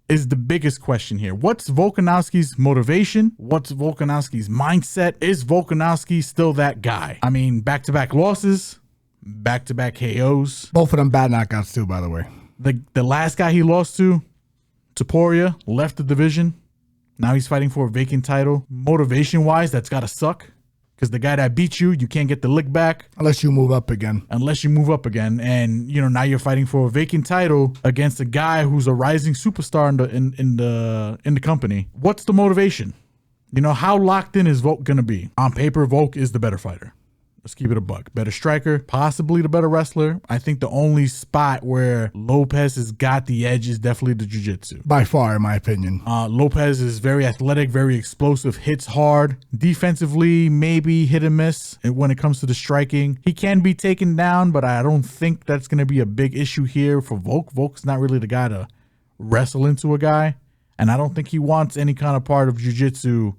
is the biggest question here. What's Volkanovski's motivation? What's Volkanovski's mindset? Is Volkanovski still that guy? I mean, back-to-back losses, back-to-back KOs. Both of them bad knockouts too, by the way. The last guy he lost to, Topuria, left the division. Now he's fighting for a vacant title. Motivation-wise, that's got to suck. Because the guy that beat you, you can't get the lick back. Unless you move up again. And, you know, now you're fighting for a vacant title against a guy who's a rising superstar in the company. What's the motivation? You know, how locked in is Volk going to be? On paper, Volk is the better fighter. Let's keep it a buck. Better striker, possibly the better wrestler. I think the only spot where Lopes has got the edge is definitely the jiu-jitsu. By far, in my opinion. Lopes is very athletic, very explosive, hits hard. Defensively, maybe hit and miss when it comes to the striking. He can be taken down, but I don't think that's going to be a big issue here for Volk. Volk's not really the guy to wrestle into a guy, and I don't think he wants any kind of part of jiu-jitsu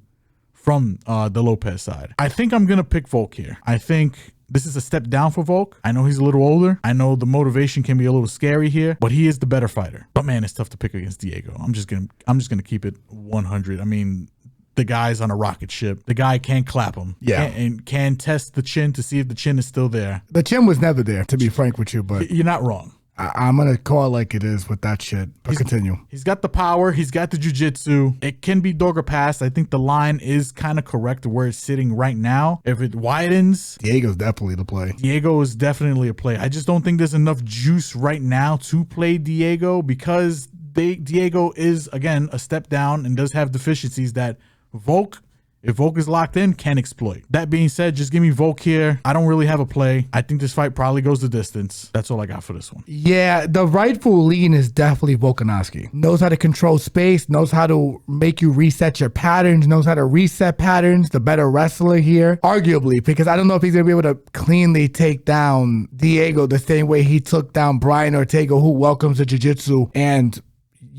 from the Lopes side. I think I'm going to pick Volk here. I think this is a step down for Volk. I know he's a little older. I know the motivation can be a little scary here, but he is the better fighter. But man, it's tough to pick against Diego. I'm just gonna keep it 100. I mean, the guy's on a rocket ship. The guy can't clap him. Yeah. And can test the chin to see if the chin is still there. The chin was never there, to be frank with you, but You're not wrong. I'm going to call it like it is with that shit. But continue. He's got the power. He's got the jiu-jitsu. It can be dog or pass. I think the line is kind of correct where it's sitting right now. If it widens, Diego's definitely the play. Diego is definitely a play. I just don't think there's enough juice right now to play Diego because Diego is, again, a step down and does have deficiencies that Volk, if Volk is locked in, can exploit. That being said, just give me Volk here. I don't really have a play. I think this fight probably goes the distance. That's all I got for this one. Yeah, the rightful lean is definitely Volkanovski. Knows how to control space, knows how to make you reset your patterns, knows how to reset patterns. The better wrestler here, arguably, because I don't know if he's going to be able to cleanly take down Diego the same way he took down Brian Ortega, who welcomes the jiu-jitsu, and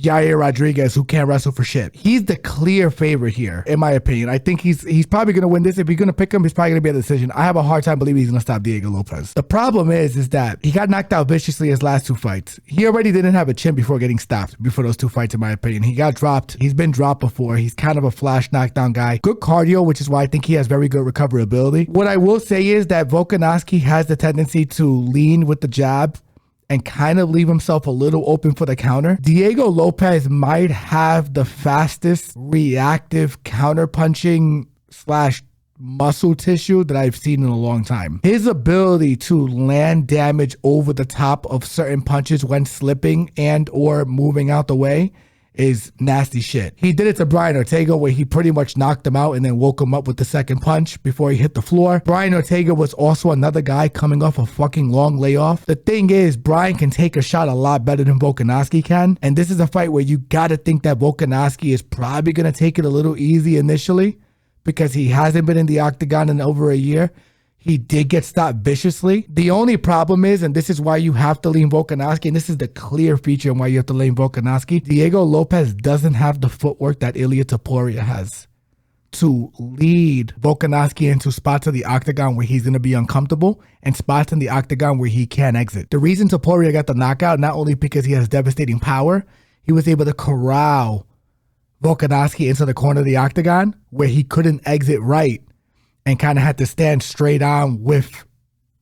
Yair Rodriguez, who can't wrestle for shit. He's the clear favorite here, in my opinion. I think he's probably going to win this. If you're going to pick him, he's probably going to be a decision. I have a hard time believing he's going to stop Diego Lopes. The problem is that he got knocked out viciously his last two fights. He already didn't have a chin before getting stopped before those two fights, in my opinion. He got dropped. He's been dropped before. He's kind of a flash knockdown guy. Good cardio, which is why I think he has very good recoverability. What I will say is that Volkanovski has the tendency to lean with the jab and kind of leave himself a little open for the counter. Diego Lopes might have the fastest reactive counterpunching / muscle tissue that I've seen in a long time. His ability to land damage over the top of certain punches when slipping and or moving out the way is nasty shit. He did it to Brian Ortega where he pretty much knocked him out and then woke him up with the second punch before he hit the floor. Brian Ortega was also another guy coming off a fucking long layoff. The thing is, Brian can take a shot a lot better than Volkanovski can, and this is a fight where you gotta think that Volkanovski is probably gonna take it a little easy initially because he hasn't been in the octagon in over a year. He did get stopped viciously. The only problem is, and this is why you have to lean Volkanovski, and this is the clear feature on why you have to lean Volkanovski, Diego Lopes doesn't have the footwork that Ilia Topuria has. to lead Volkanovski into spots of the octagon where he's going to be uncomfortable and spots in the octagon where he can't exit. The reason Topuria got the knockout, not only because he has devastating power, he was able to corral Volkanovski into the corner of the octagon where he couldn't exit right and kind of had to stand straight on with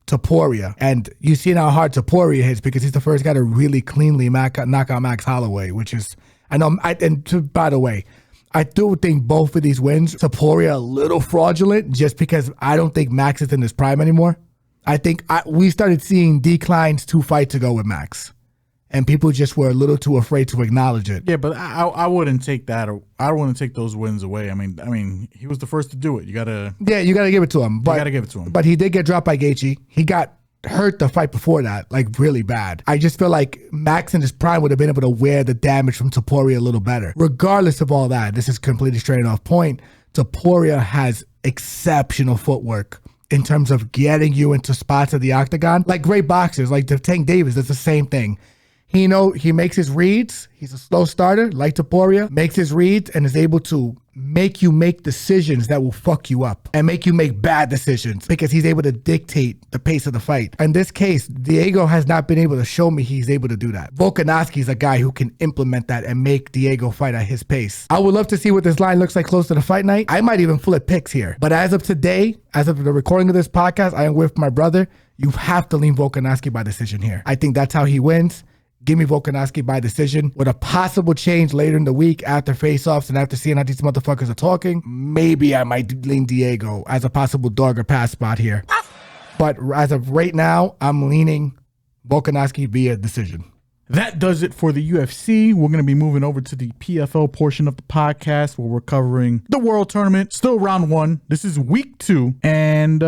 Topuria. And you see how hard Topuria hits because he's the first guy to really cleanly knock out Max Holloway, which is, by the way, I do think both of these wins, Topuria a little fraudulent just because I don't think Max is in his prime anymore. I think we started seeing declines 2 fights ago with Max. And people just were a little too afraid to acknowledge it. Yeah, but I wouldn't take that. I don't want to take those wins away. I mean, he was the first to do it. You gotta give it to him. But, you gotta give it to him. But he did get dropped by Gaethje. He got hurt the fight before that, like really bad. I just feel like Max in his prime would have been able to wear the damage from Topuria a little better. Regardless of all that, this is completely straight off point. Topuria has exceptional footwork in terms of getting you into spots of the octagon. Like great boxers, like Tank Davis, it's the same thing. He makes his reads. He's a slow starter, like Topuria, makes his reads and is able to make you make decisions that will fuck you up and make you make bad decisions because he's able to dictate the pace of the fight. In this case, Diego has not been able to show me he's able to do that. Volkanovski is a guy who can implement that and make Diego fight at his pace. I would love to see what this line looks like close to the fight night. I might even flip picks here. But as of today, as of the recording of this podcast, I am with my brother. You have to lean Volkanovski by decision here. I think that's how he wins. Give me Volkanovski by decision with a possible change later in the week after face-offs and after seeing how these motherfuckers are talking. Maybe I might lean Diego as a possible dog or pass spot here. But as of right now, I'm leaning Volkanovski via decision. That does it for the UFC. We're going to be moving over to the PFL portion of the podcast where we're covering the World Tournament. Still round 1. This is week 2. And we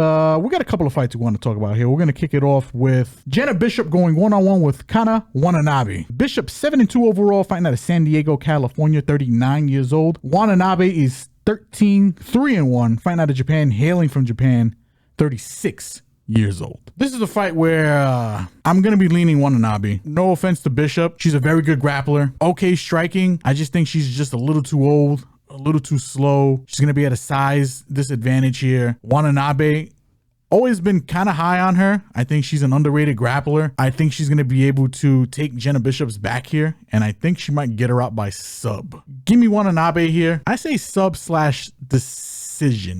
got a couple of fights we want to talk about here. We're going to kick it off with Jenna Bishop going one-on-one with Kana Watanabe. Bishop 7-2 overall, fighting out of San Diego, California, 39 years old. Watanabe is 13-3-1, fighting out of Japan, hailing from Japan, 36 years old. This is a fight where I'm going to be leaning Watanabe. No offense to Bishop. She's a very good grappler. Okay striking. I just think she's just a little too old, a little too slow. She's going to be at a size disadvantage here. Watanabe, always been kind of high on her. I think she's an underrated grappler. I think she's going to be able to take Jenna Bishop's back here, and I think she might get her out by sub. Give me Watanabe here. I say sub/decision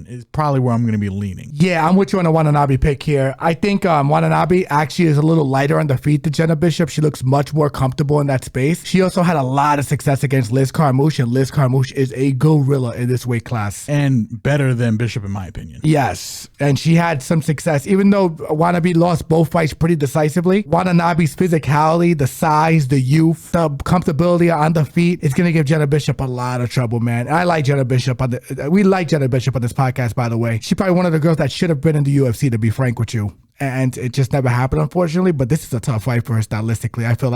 is probably where I'm going to be leaning. Yeah, I'm with you on a Watanabe pick here. I think Watanabe actually is a little lighter on the feet than Jenna Bishop. She looks much more comfortable in that space. She also had a lot of success against Liz Carmouche, and Liz Carmouche is a gorilla in this weight class. And better than Bishop, in my opinion. Yes, and she had some success. Even though Watanabe lost both fights pretty decisively, Watanabe's physicality, the size, the youth, the comfortability on the feet is going to give Jenna Bishop a lot of trouble, man. And I like Jenna Bishop. We like Jenna Bishop on this podcast, by the way. She's probably one of the girls that should have been in the UFC, to be frank with you. And it just never happened, unfortunately. But this is a tough fight for her stylistically. I feel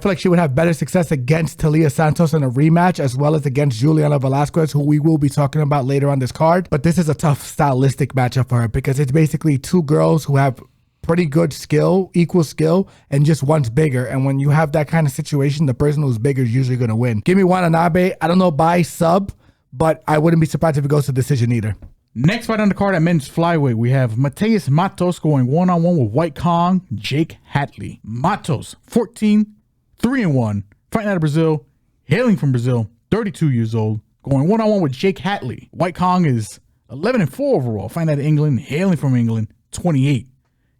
like she would have better success against Talia Santos in a rematch, as well as against Juliana Velasquez, who we will be talking about later on this card. But this is a tough stylistic matchup for her because it's basically two girls who have pretty good skill, equal skill, and just one's bigger. And when you have that kind of situation, the person who's bigger is usually going to win. Give me Watanabe. I don't know by sub, but I wouldn't be surprised if it goes to decision either. Next fight on the card at men's flyweight, we have Mateus Matos going one-on-one with White Kong, Jake Hatley. Matos, 14-3-1, fighting out of Brazil, hailing from Brazil, 32 years old, going one-on-one with Jake Hatley. White Kong is 11-4 overall, fighting out of England, hailing from England, 28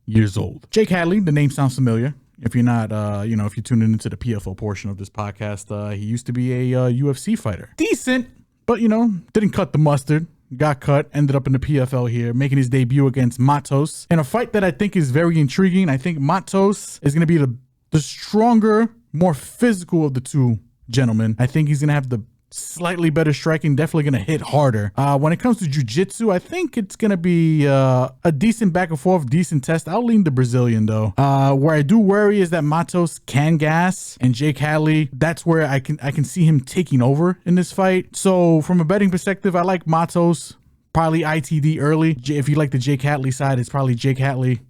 years old. Jake Hatley, the name sounds familiar. If you're not, if you're tuning into the PFL portion of this podcast, he used to be a UFC fighter. Decent, but, didn't cut the mustard. Got cut, ended up in the PFL here, making his debut against Matos in a fight that I think is very intriguing. I think Matos is going to be the stronger, more physical of the two gentlemen. I think he's going to have the slightly better striking, definitely going to hit harder. When it comes to jiu-jitsu, I think it's going to be a decent back and forth, decent test. I'll lean the Brazilian, though. Where I do worry is that Matos can gas, and Jake Hatley, that's where I can see him taking over in this fight. So from a betting perspective, I like Matos, probably ITD early. If you like the Jake Hatley side, it's probably Jake Hatley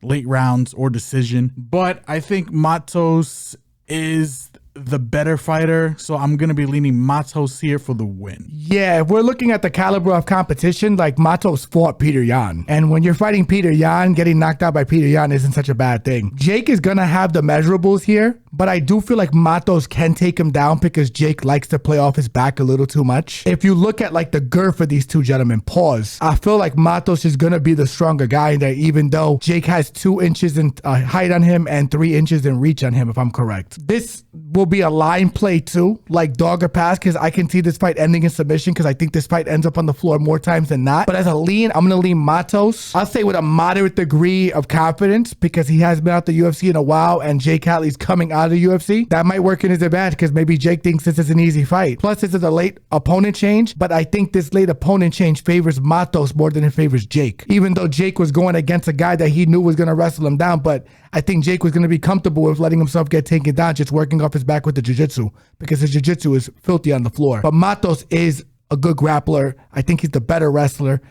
late rounds or decision. But I think Matos is the better fighter, so I'm going to be leaning Matos here for the win. Yeah, if we're looking at the caliber of competition, like Matos fought Peter Yan. And when you're fighting Peter Yan, getting knocked out by Peter Yan isn't such a bad thing. Jake is going to have the measurables here, but I do feel like Matos can take him down because Jake likes to play off his back a little too much. If you look at like the girth of these two gentlemen, pause, I feel like Matos is going to be the stronger guy in there, even though Jake has 2 inches in height on him and 3 inches in reach on him, if I'm correct. This will be a line play too, like dog or pass, because I can see this fight ending in submission because I think this fight ends up on the floor more times than not. But as a lean, I'm going to lean Matos. I'll say with a moderate degree of confidence because he has been out the UFC in a while and Jake Hatley's coming out of the UFC. That might work in his advantage because maybe Jake thinks this is an easy fight. Plus, this is a late opponent change, but I think this late opponent change favors Matos more than it favors Jake. Even though Jake was going against a guy that he knew was going to wrestle him down, but I think Jake was going to be comfortable with letting himself get taken down, just working off his back with the jiu-jitsu because his jiu-jitsu is filthy on the floor. But Matos is a good grappler. I think he's the better wrestler.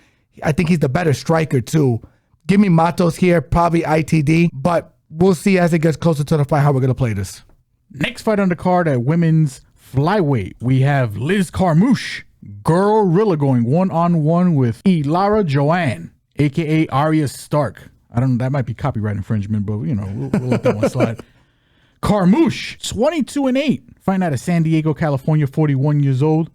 I think he's the better striker too. Give me Matos here, probably ITD, but we'll see as it gets closer to the fight how we're going to play this. Next fight on the card at women's flyweight, we have Liz Carmouche, Gorilla going one-on-one with Ilara Joanne, a.k.a. Arya Stark. I don't know, that might be copyright infringement, but you know, we'll let that one slide. Carmouche, 22-8, fighting out of San Diego, California, 41 years old.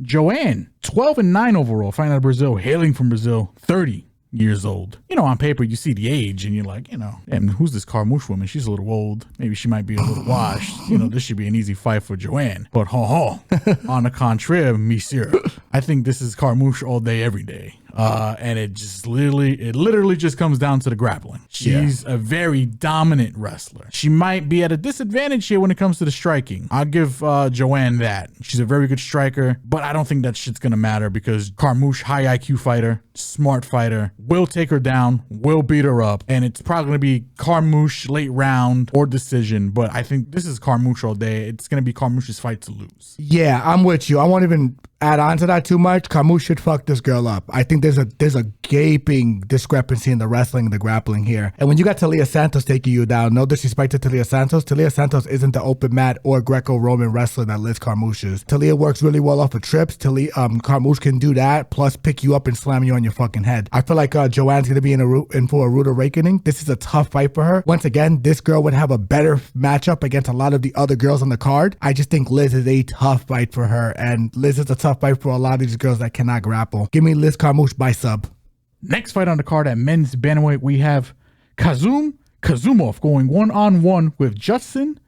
Joanne, 12-9 overall, fighting out of Brazil, hailing from Brazil, 30 years old. You know, on paper, you see the age and you're like, you know, damn, who's this Carmouche woman? She's a little old. Maybe she might be a little washed. You know, this should be an easy fight for Joanne. But on the contrary, monsieur, I think this is Carmouche all day, every day. And it literally just comes down to the grappling. She's a very dominant wrestler. She might be at a disadvantage here when it comes to the striking. I'll give Joanne that. She's a very good striker, but I don't think that shit's gonna matter because Carmouche, high IQ fighter, smart fighter, will take her down, will beat her up, and it's probably gonna be Carmouche late round or decision, but I think this is Carmouche all day. It's gonna be Carmouche's fight to lose. Yeah, I'm with you. I won't even add on to that too much. Carmouche should fuck this girl up. I think there's a gaping discrepancy in the wrestling and the grappling here. And when you got Talia Santos taking you down, no disrespect to Talia Santos isn't the open mat or Greco-Roman wrestler that Liz Carmouche is. Talia works really well off of trips. Carmouche can do that, plus pick you up and slam you on your fucking head. I feel like Joanne's gonna be in for a rude awakening. This is a tough fight for her. Once again, this girl would have a better matchup against a lot of the other girls on the card. I just think Liz is a tough fight for her, and Liz is a tough fight for a lot of these girls that cannot grapple. Give me Liz Carmouche by sub. Next fight on the card at men's bantamweight, we have Kazumov going one-on-one with Justin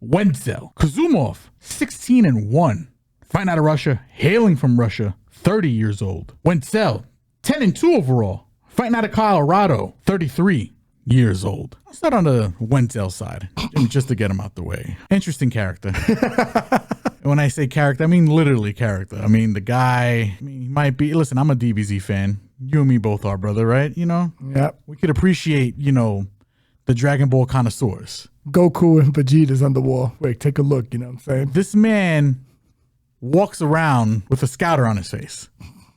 Wenzel. Kazumov, 16-1, fighting out of Russia, hailing from Russia, 30 years old. Wenzel, 10-2 overall, fighting out of Colorado, 33 years old. I'll start on the Wenzel side, just to get him out the way. Interesting character. When I say character, I mean literally character. I mean, the guy, he might be, listen, I'm a DBZ fan. You and me both are, brother, right? You know? Yep. We could appreciate, you know, the Dragon Ball connoisseurs. Goku and Vegeta's on the wall. Wait, take a look, you know what I'm saying? This man walks around with a scouter on his face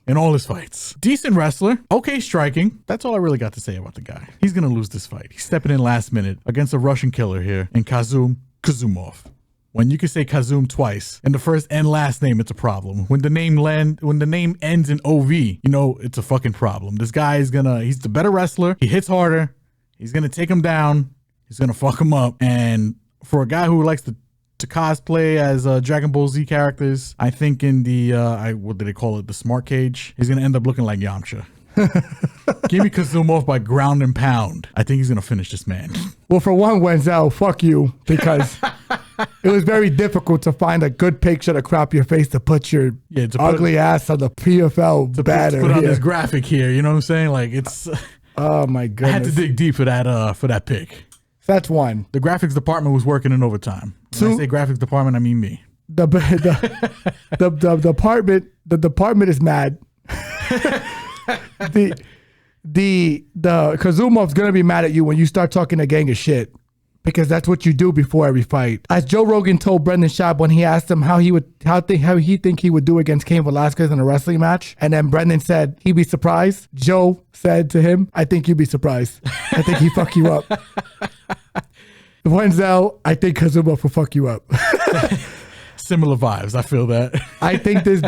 in all his fights. Decent wrestler, okay striking. That's all I really got to say about the guy. He's going to lose this fight. He's stepping in last minute against a Russian killer here in Kazumov. When you can say Kazum twice in the first and last name, it's a problem. When the name ends in OV, you know it's a fucking problem. This guy he's the better wrestler. He hits harder. He's gonna take him down. He's gonna fuck him up. And for a guy who likes to cosplay as Dragon Ball Z characters, I think in the what do they call it? The smart cage. He's gonna end up looking like Yamcha. Give me Kazumov by ground and pound. I think he's gonna finish this man. Well, for one, Wenzel, fuck you, because it was very difficult to find a good picture to crop your face to put your ugly ass on the PFL banner. Put on this graphic here, you know what I'm saying? Like it's. Oh my goodness! I had to dig deep for that pick. That's one. The graphics department was working in overtime. When I say graphics department, I mean me. The department is mad. the Kazumov's gonna be mad at you when you start talking a gang of shit, because that's what you do before every fight. As Joe Rogan told Brendan Schaub when he asked him how he think he would do against Cain Velasquez in a wrestling match, and then Brendan said he'd be surprised. Joe said to him, "I think you'd be surprised. I think he'd fuck you up." Wenzel, I think Kazumov will fuck you up. Similar vibes. I feel that. I think this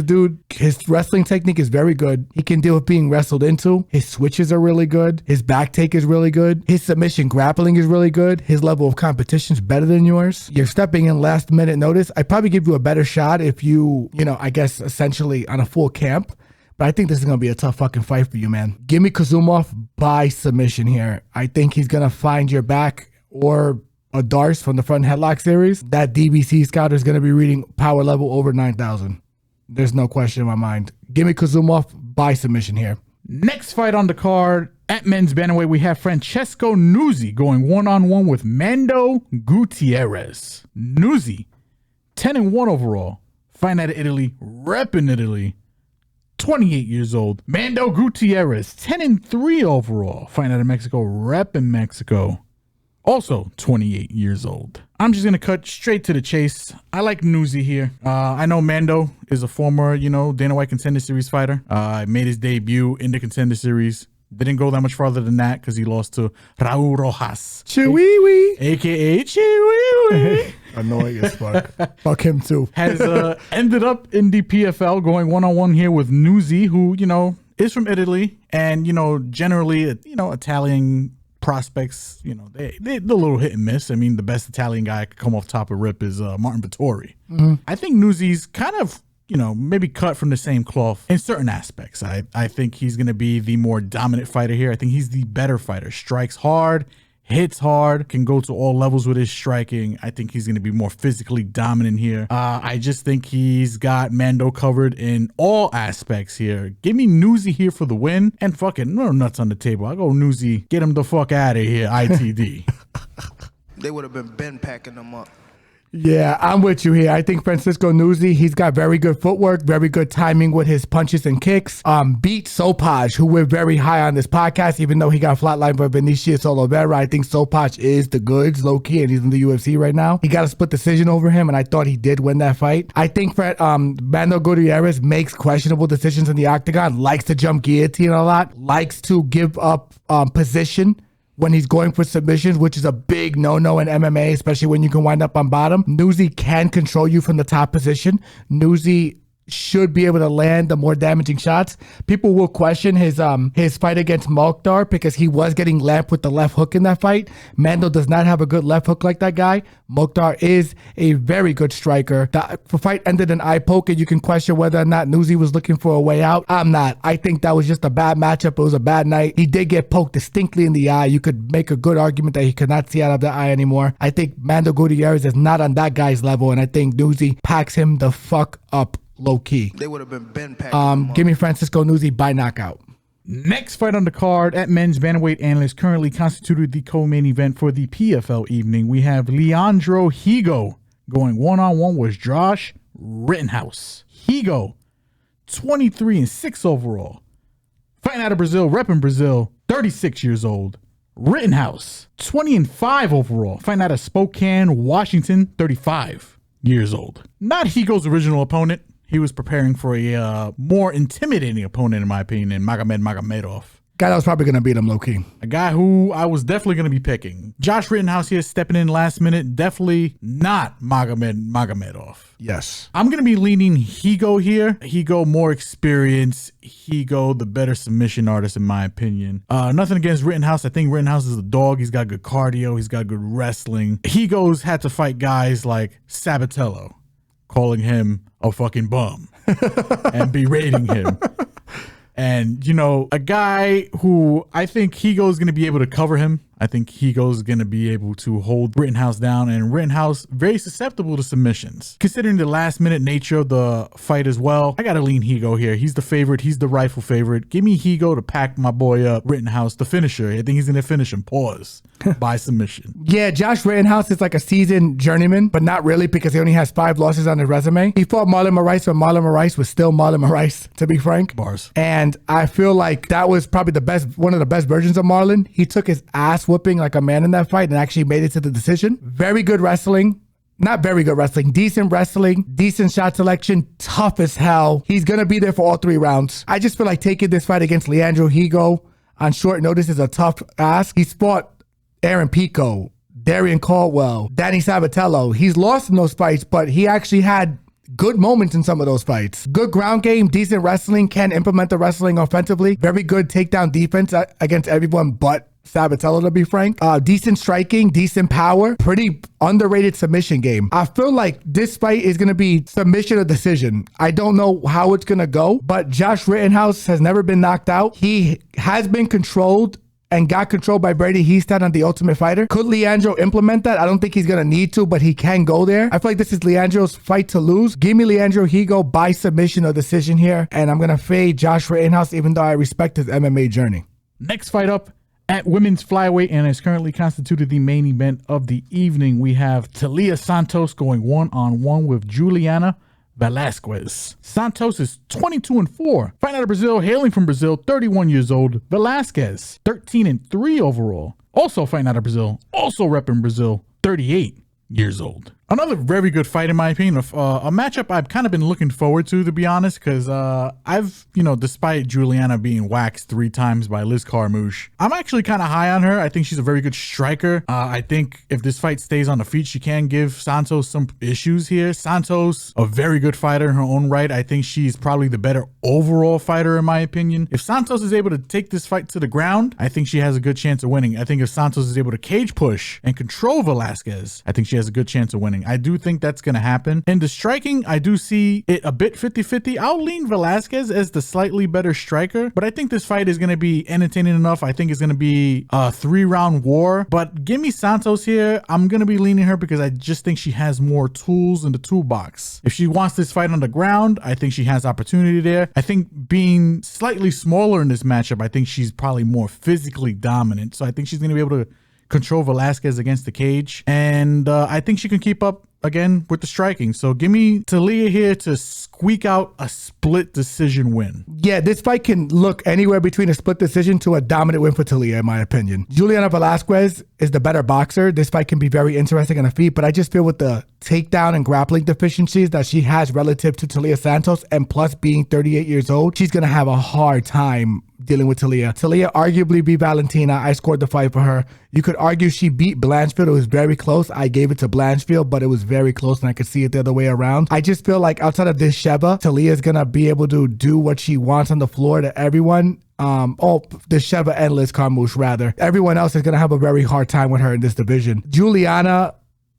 dude, his wrestling technique is very good. He can deal with being wrestled into. His switches are really good. His back take is really good. His submission grappling is really good. His level of competition is better than yours. You're stepping in last minute notice. I'd probably give you a better shot if you I guess essentially on a full camp. But I think this is going to be a tough fucking fight for you, man. Give me Kazumov by submission here. I think he's going to find your back or a Darce from the front headlock series. That DBC scouter is going to be reading power level over 9,000. There's no question in my mind. Give me Kazumov by submission here. Next fight on the card, at men's bantamweight, we have Francesco Nuzzi going one-on-one with Mando Gutierrez. Nuzzi, 10-1 overall. Fighting out of Italy, repping Italy. 28 years old. Mando Gutierrez, 10-3 overall. Fighting out of Mexico, repping Mexico. Also 28 years old. I'm just going to cut straight to the chase. I like Nuzzi here. I know Mando is a former, Dana White Contender Series fighter. Made his debut in the Contender Series. Didn't go that much farther than that because he lost to Raul Rojas. Chiwiwi. AKA Chiwiwi. Annoying as fuck. Fuck him too. Has ended up in the PFL going one-on-one here with Nuzzi, who, is from Italy. And, generally, Italian prospects, they're a little hit and miss. I mean, the best Italian guy could come off top of rip is Martin Vettori. Mm-hmm. I think Nuzzi's kind of, maybe cut from the same cloth in certain aspects. I think he's going to be the more dominant fighter here. I think he's the better fighter. Strikes hard, hits hard, can go to all levels with his striking. I think he's going to be more physically dominant here. I just think he's got Mando covered in all aspects here. Give me Nuzzi here for the win. And fucking no nuts on the table. I'll go Nuzzi. Get him the fuck out of here, ITD. They would have been packing them up. Yeah, I'm with you here. I think Francisco Nuzzi, he's got very good footwork, very good timing with his punches and kicks. Beat Sopaj, who we're very high on this podcast, even though he got flatlined by Vinicius Oliveira. I think Sopaj is the goods, low-key, and he's in the UFC right now. He got a split decision over him, and I thought he did win that fight. I think Mando Gutierrez makes questionable decisions in the octagon, likes to jump guillotine a lot, likes to give up position when he's going for submissions, which is a big no-no in MMA, especially when you can wind up on bottom. Nuzzi can control you from the top position. Nuzzi should be able to land the more damaging shots. People will question his fight against Mokhtar because he was getting lapped with the left hook in that fight. Mando does not have a good left hook like that guy. Mokhtar is a very good striker. The fight ended in eye poke, and you can question whether or not Nuzzi was looking for a way out. I'm not. I think that was just a bad matchup. It was a bad night. He did get poked distinctly in the eye. You could make a good argument that he could not see out of the eye anymore. I think Mando Gutierrez is not on that guy's level, and I think Nuzzi packs him the fuck up. Low key. They would have been packing. Give me Francisco Nuzzi by knockout. Next fight on the card, at men's bantamweight analyst, currently constituted the co-main event for the PFL evening. We have Leandro Higo going one-on-one with Josh Rittenhouse. Higo, 23-6 overall. Fighting out of Brazil, repping Brazil, 36 years old. Rittenhouse, 20-5 overall. Fighting out of Spokane, Washington, 35 years old. Not Higo's original opponent. He was preparing for a more intimidating opponent, in my opinion, Magomed Magomedov. Guy that was probably going to beat him low-key. A guy who I was definitely going to be picking. Josh Rittenhouse here stepping in last minute. Definitely not Magomed Magomedov. Yes. I'm going to be leaning Higo here. Higo, more experience. Higo, the better submission artist, in my opinion. Nothing against Rittenhouse. I think Rittenhouse is a dog. He's got good cardio. He's got good wrestling. Higo's had to fight guys like Sabatello, calling him a fucking bum and berating him. And, a guy who I think Higo's going to be able to cover him. I think Higo's going to be able to hold Rittenhouse down, and Rittenhouse very susceptible to submissions. Considering the last-minute nature of the fight as well, I got to lean Higo here. He's the favorite. He's the rightful favorite. Give me Higo to pack my boy up, Rittenhouse, the finisher. I think he's going to finish him. Pause. By submission. Yeah, Josh Rittenhouse is like a seasoned journeyman, but not really because he only has 5 losses on his resume. He fought Marlon Moraes when Marlon Moraes was still Marlon Moraes, to be frank. Bars. And I feel like that was probably one of the best versions of Marlon. He took his ass whooping like a man in that fight and actually made it to the decision. Very good wrestling. Not very good wrestling. Decent wrestling. Decent shot selection. Tough as hell. He's going to be there for all 3 rounds. I just feel like taking this fight against Leandro Higo on short notice is a tough ask. He's fought Aaron Pico, Darren Caldwell, Danny Sabatello. He's lost in those fights, but he actually had good moments in some of those fights. Good ground game, decent wrestling, can implement the wrestling offensively. Very good takedown defense against everyone but Sabatello, to be frank. Decent striking, decent power, pretty underrated submission game. I feel like this fight is going to be submission or decision. I don't know how it's going to go, but Josh Rittenhouse has never been knocked out. He has been controlled and got controlled by Brady Hiestand on The Ultimate Fighter. Could Leandro implement that? I don't think he's going to need to, but he can go there. I feel like this is Leandro's fight to lose. Give me Leandro Higo by submission or decision here, and I'm going to fade Josh Rittenhouse, even though I respect his MMA journey. Next fight up at women's flyweight and is currently constituted the main event of the evening. We have Talia Santos going one-on-one with Juliana Velasquez. Santos is 22-4. Fighting out of Brazil, hailing from Brazil, 31 years old. Velasquez, 13-3 overall. Also fighting out of Brazil, also repping Brazil, 38 years old. Another very good fight in my opinion. A matchup I've kind of been looking forward to be honest, because I've, despite Juliana being waxed 3 times by Liz Carmouche, I'm actually kind of high on her. I think she's a very good striker. I think if this fight stays on the feet, she can give Santos some issues here. Santos, a very good fighter in her own right. I think she's probably the better overall fighter in my opinion. If Santos is able to take this fight to the ground, I think she has a good chance of winning. I think if Santos is able to cage push and control Velasquez, I think she has a good chance of winning. I do think that's going to happen. In the striking, I do see it a bit 50-50. I'll lean Velasquez as the slightly better striker, but I think this fight is going to be entertaining enough. I think it's going to be a 3-round war, but give me Santos here. I'm going to be leaning her because I just think she has more tools in the toolbox. If she wants this fight on the ground, I think she has opportunity there. I think being slightly smaller in this matchup, I think she's probably more physically dominant. So I think she's going to be able to control Velasquez against the cage. And I think she can keep up again with the striking. So give me Talia here to squeak out a split decision win. Yeah, this fight can look anywhere between a split decision to a dominant win for Talia, in my opinion. Juliana Velasquez is the better boxer. This fight can be very interesting on the feet, but I just feel with the takedown and grappling deficiencies that she has relative to Talia Santos, and plus being 38 years old, she's going to have a hard time dealing with Talia. Talia arguably beat Valentina. I scored the fight for her. You could argue she beat Blanchfield. It was very close. I gave it to Blanchfield, but it was very close and I could see it the other way around. I just feel like outside of this Sheva, Talia is going to be able to do what she wants on the floor to everyone. The Sheva and Liz Carmouche rather. Everyone else is going to have a very hard time with her in this division. Juliana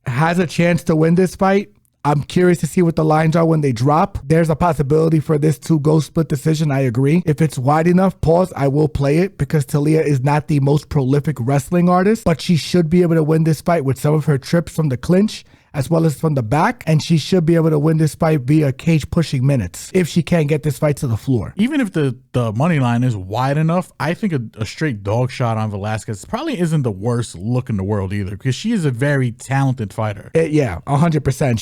has a chance to win this fight. I'm curious to see what the lines are when they drop. There's a possibility for this to go split decision. I agree. If it's wide enough, I will play it because Talia is not the most prolific wrestling artist, but she should be able to win this fight with some of her trips from the clinch as well as from the back, and she should be able to win this fight via cage pushing minutes if she can get this fight to the floor. Even if the money line is wide enough, I think a straight dog shot on Velasquez probably isn't the worst look in the world either, because she is a very talented fighter. Yeah, 100%.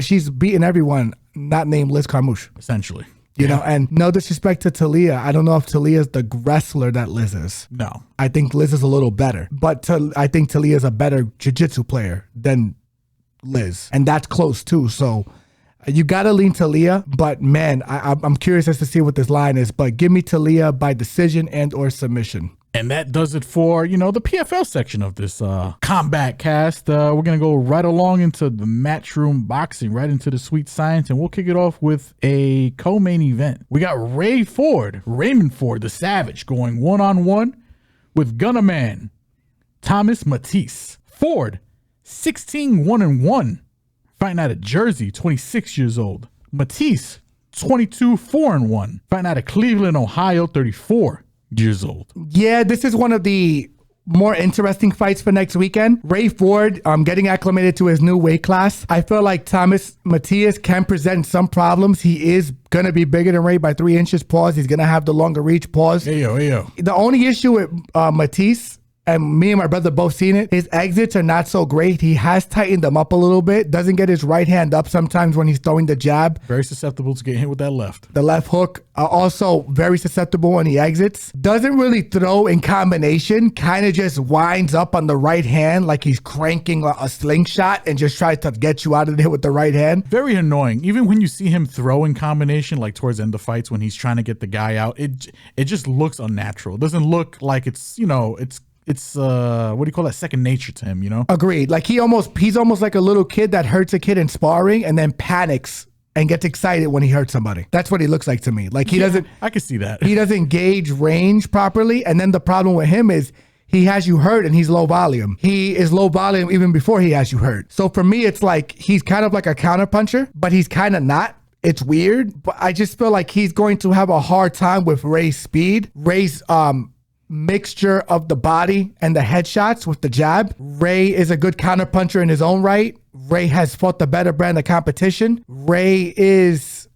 She's beaten everyone not named Liz Carmouche. Essentially. You know, and no disrespect to Talia. I don't know if Talia is the wrestler that Liz is. No. I think Liz is a little better, but I think Talia is a better jiu-jitsu player than Liz, and that's close too. So you gotta lean Talia, but man, I'm curious as to see what this line is. But give me Talia by decision and or submission. And that does it for, the PFL section of this combat cast. We're going to go right along into the matchroom boxing, right into the sweet science, and we'll kick it off with a co-main event. We got Raymond Ford, the Savage, going one-on-one with Gunnerman Thomas Matisse. Ford, 16-1-1, fighting out of Jersey, 26 years old. Matisse, 22-4-1, fighting out of Cleveland, Ohio, 34 years old. Yeah, this is one of the more interesting fights for next weekend. Ray Ford getting acclimated to his new weight class. I feel like Thomas Matias can present some problems. He is going to be bigger than Ray by 3 inches. He's going to have the longer reach. Hey yo. The only issue with Matisse, and me and my brother both seen it, his exits are not so great. He has tightened them up a little bit. Doesn't get his right hand up sometimes when he's throwing the jab. Very susceptible to getting hit with that left. The left hook, also very susceptible when he exits. Doesn't really throw in combination. Kind of just winds up on the right hand like he's cranking a slingshot and just tries to get you out of there with the right hand. Very annoying. Even when you see him throw in combination, like towards the end of fights when he's trying to get the guy out, it just looks unnatural. It doesn't look like it's it's what do you call that? Second nature to him, you know? Agreed. Like he's almost like a little kid that hurts a kid in sparring and then panics and gets excited when he hurts somebody. That's what he looks like to me. Like he doesn't. I can see that. He doesn't gauge range properly, and then the problem with him is he has you hurt and he's low volume. He is low volume even before he has you hurt. So for me, it's like he's kind of like a counterpuncher, but he's kind of not. It's weird, but I just feel like he's going to have a hard time with Ray's speed. Ray's mixture of the body and the headshots with the jab. Ray is a good counterpuncher in his own right. Ray has fought the better brand of competition. Ray is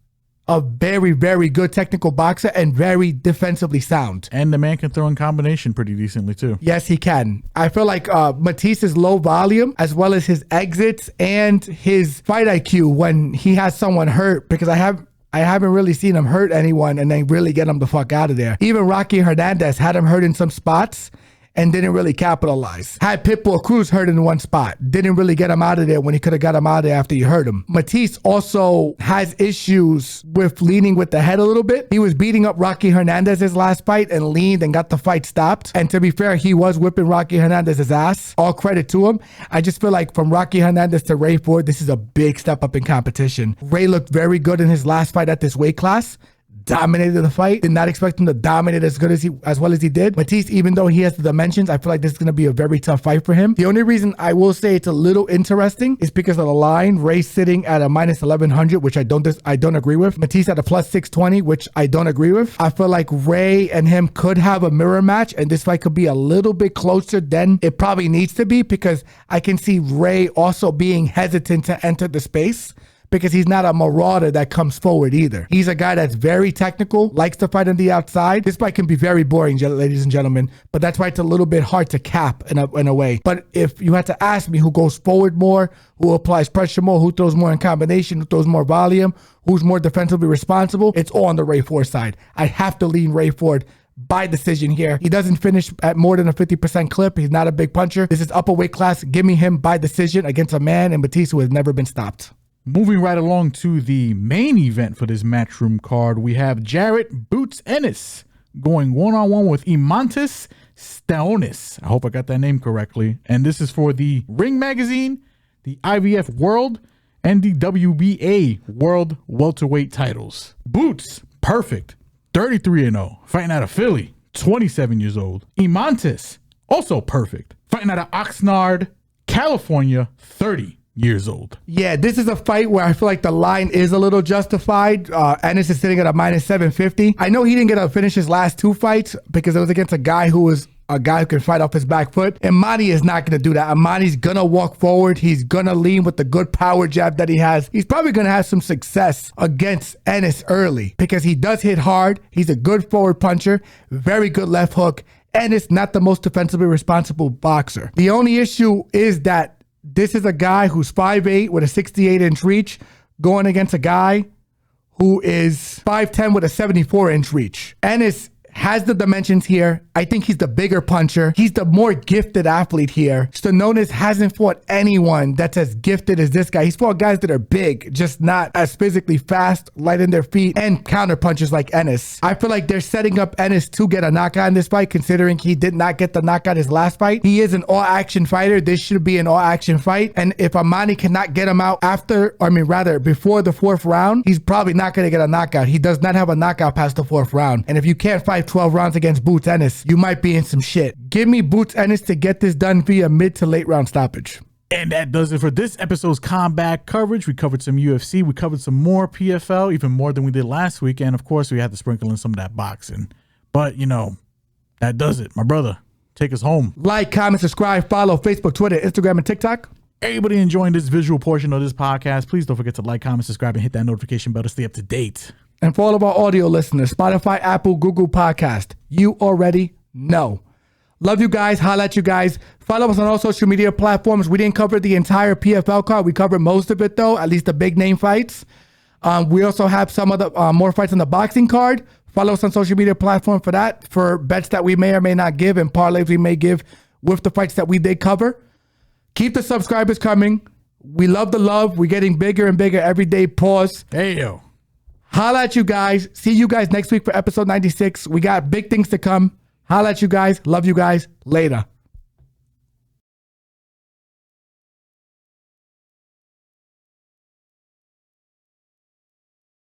a very, very good technical boxer and very defensively sound. And the man can throw in combination pretty decently too. Yes, he can. I feel like Matisse's low volume, as well as his exits and his fight IQ when he has someone hurt, because I haven't really seen him hurt anyone and then really get him the fuck out of there. Even Rocky Hernandez had him hurt in some spots and didn't really capitalize. Had Pitbull Cruz hurt in one spot. Didn't really get him out of there when he could have got him out of there after you hurt him. Matisse also has issues with leaning with the head a little bit. He was beating up Rocky Hernandez's last fight and leaned and got the fight stopped. And to be fair, he was whipping Rocky Hernandez's ass. All credit to him. I just feel like from Rocky Hernandez to Ray Ford, this is a big step up in competition. Ray looked very good in his last fight at this weight class. Dominated the fight. Did not expect him to dominate as well as he did. Matisse, even though he has the dimensions, I feel like this is going to be a very tough fight for him. The only reason I will say it's a little interesting is because of the line. Ray sitting at a minus 1100, which I don't agree with. Matisse at a plus 620, which I don't agree with. I feel like Ray and him could have a mirror match, and this fight could be a little bit closer than it probably needs to be, because I can see Ray also being hesitant to enter the space, because he's not a marauder that comes forward either. He's a guy that's very technical, likes to fight on the outside. This fight can be very boring, ladies and gentlemen, but that's why it's a little bit hard to cap in a way. But if you had to ask me who goes forward more, who applies pressure more, who throws more in combination, who throws more volume, who's more defensively responsible, it's all on the Ray Ford side. I have to lean Ray Ford by decision here. He doesn't finish at more than a 50% clip. He's not a big puncher. This is upper weight class. Give me him by decision against a man in Batista who has never been stopped. Moving right along to the main event for this Matchroom card, we have Jared Boots Ennis going one-on-one with Eimantas Stanionis. I hope I got that name correctly. And this is for the Ring Magazine, the IBF World, and the WBA World Welterweight titles. Boots, perfect, 33-0, fighting out of Philly, 27 years old. Eimantas, also perfect, fighting out of Oxnard, California, 30 years old. Yeah, this is a fight where I feel like the line is a little justified. Ennis is sitting at a minus 750. I know he didn't get to finish his last two fights because it was against a guy who can fight off his back foot. And Mani is not going to do that. Amani's going to walk forward. He's going to lean with the good power jab that he has. He's probably going to have some success against Ennis early because he does hit hard. He's a good forward puncher, very good left hook. Ennis, not the most defensively responsible boxer. The only issue is that this is a guy who's 5'8" with a 68-inch reach going against a guy who is 5'10" with a 74-inch reach. Ennis has the dimensions here. I think he's the bigger puncher. He's the more gifted athlete here. Stanionis hasn't fought anyone that's as gifted as this guy. He's fought guys that are big, just not as physically fast, light in their feet, and counter punchers like Ennis. I feel like they're setting up Ennis to get a knockout in this fight, considering he did not get the knockout his last fight. He is an all-action fighter. This should be an all-action fight. And if Amani cannot get him out before the fourth round, he's probably not going to get a knockout. He does not have a knockout past the fourth round. And if you can't fight 12 rounds against Boots Ennis, you might be in some shit. Give me Boots Ennis to get this done via mid to late round stoppage. And that does it for this episode's combat coverage. We covered some UFC. We covered some more PFL, even more than we did last week. And of course, we had to sprinkle in some of that boxing. But, that does it. My brother, take us home. Like, comment, subscribe, follow Facebook, Twitter, Instagram, and TikTok. Everybody enjoying this visual portion of this podcast, please don't forget to like, comment, subscribe, and hit that notification bell to stay up to date. And for all of our audio listeners, Spotify, Apple, Google Podcast, you already know. Love you guys. Holla at you guys. Follow us on all social media platforms. We didn't cover the entire PFL card. We covered most of it, though, at least the big name fights. We also have some of the more fights on the boxing card. Follow us on social media platform for that, for bets that we may or may not give and parlays we may give with the fights that we did cover. Keep the subscribers coming. We love the love. We're getting bigger and bigger every day. Pause. Hey, yo. Holla at you guys. See you guys next week for episode 96. We got big things to come. Holla at you guys. Love you guys. Later.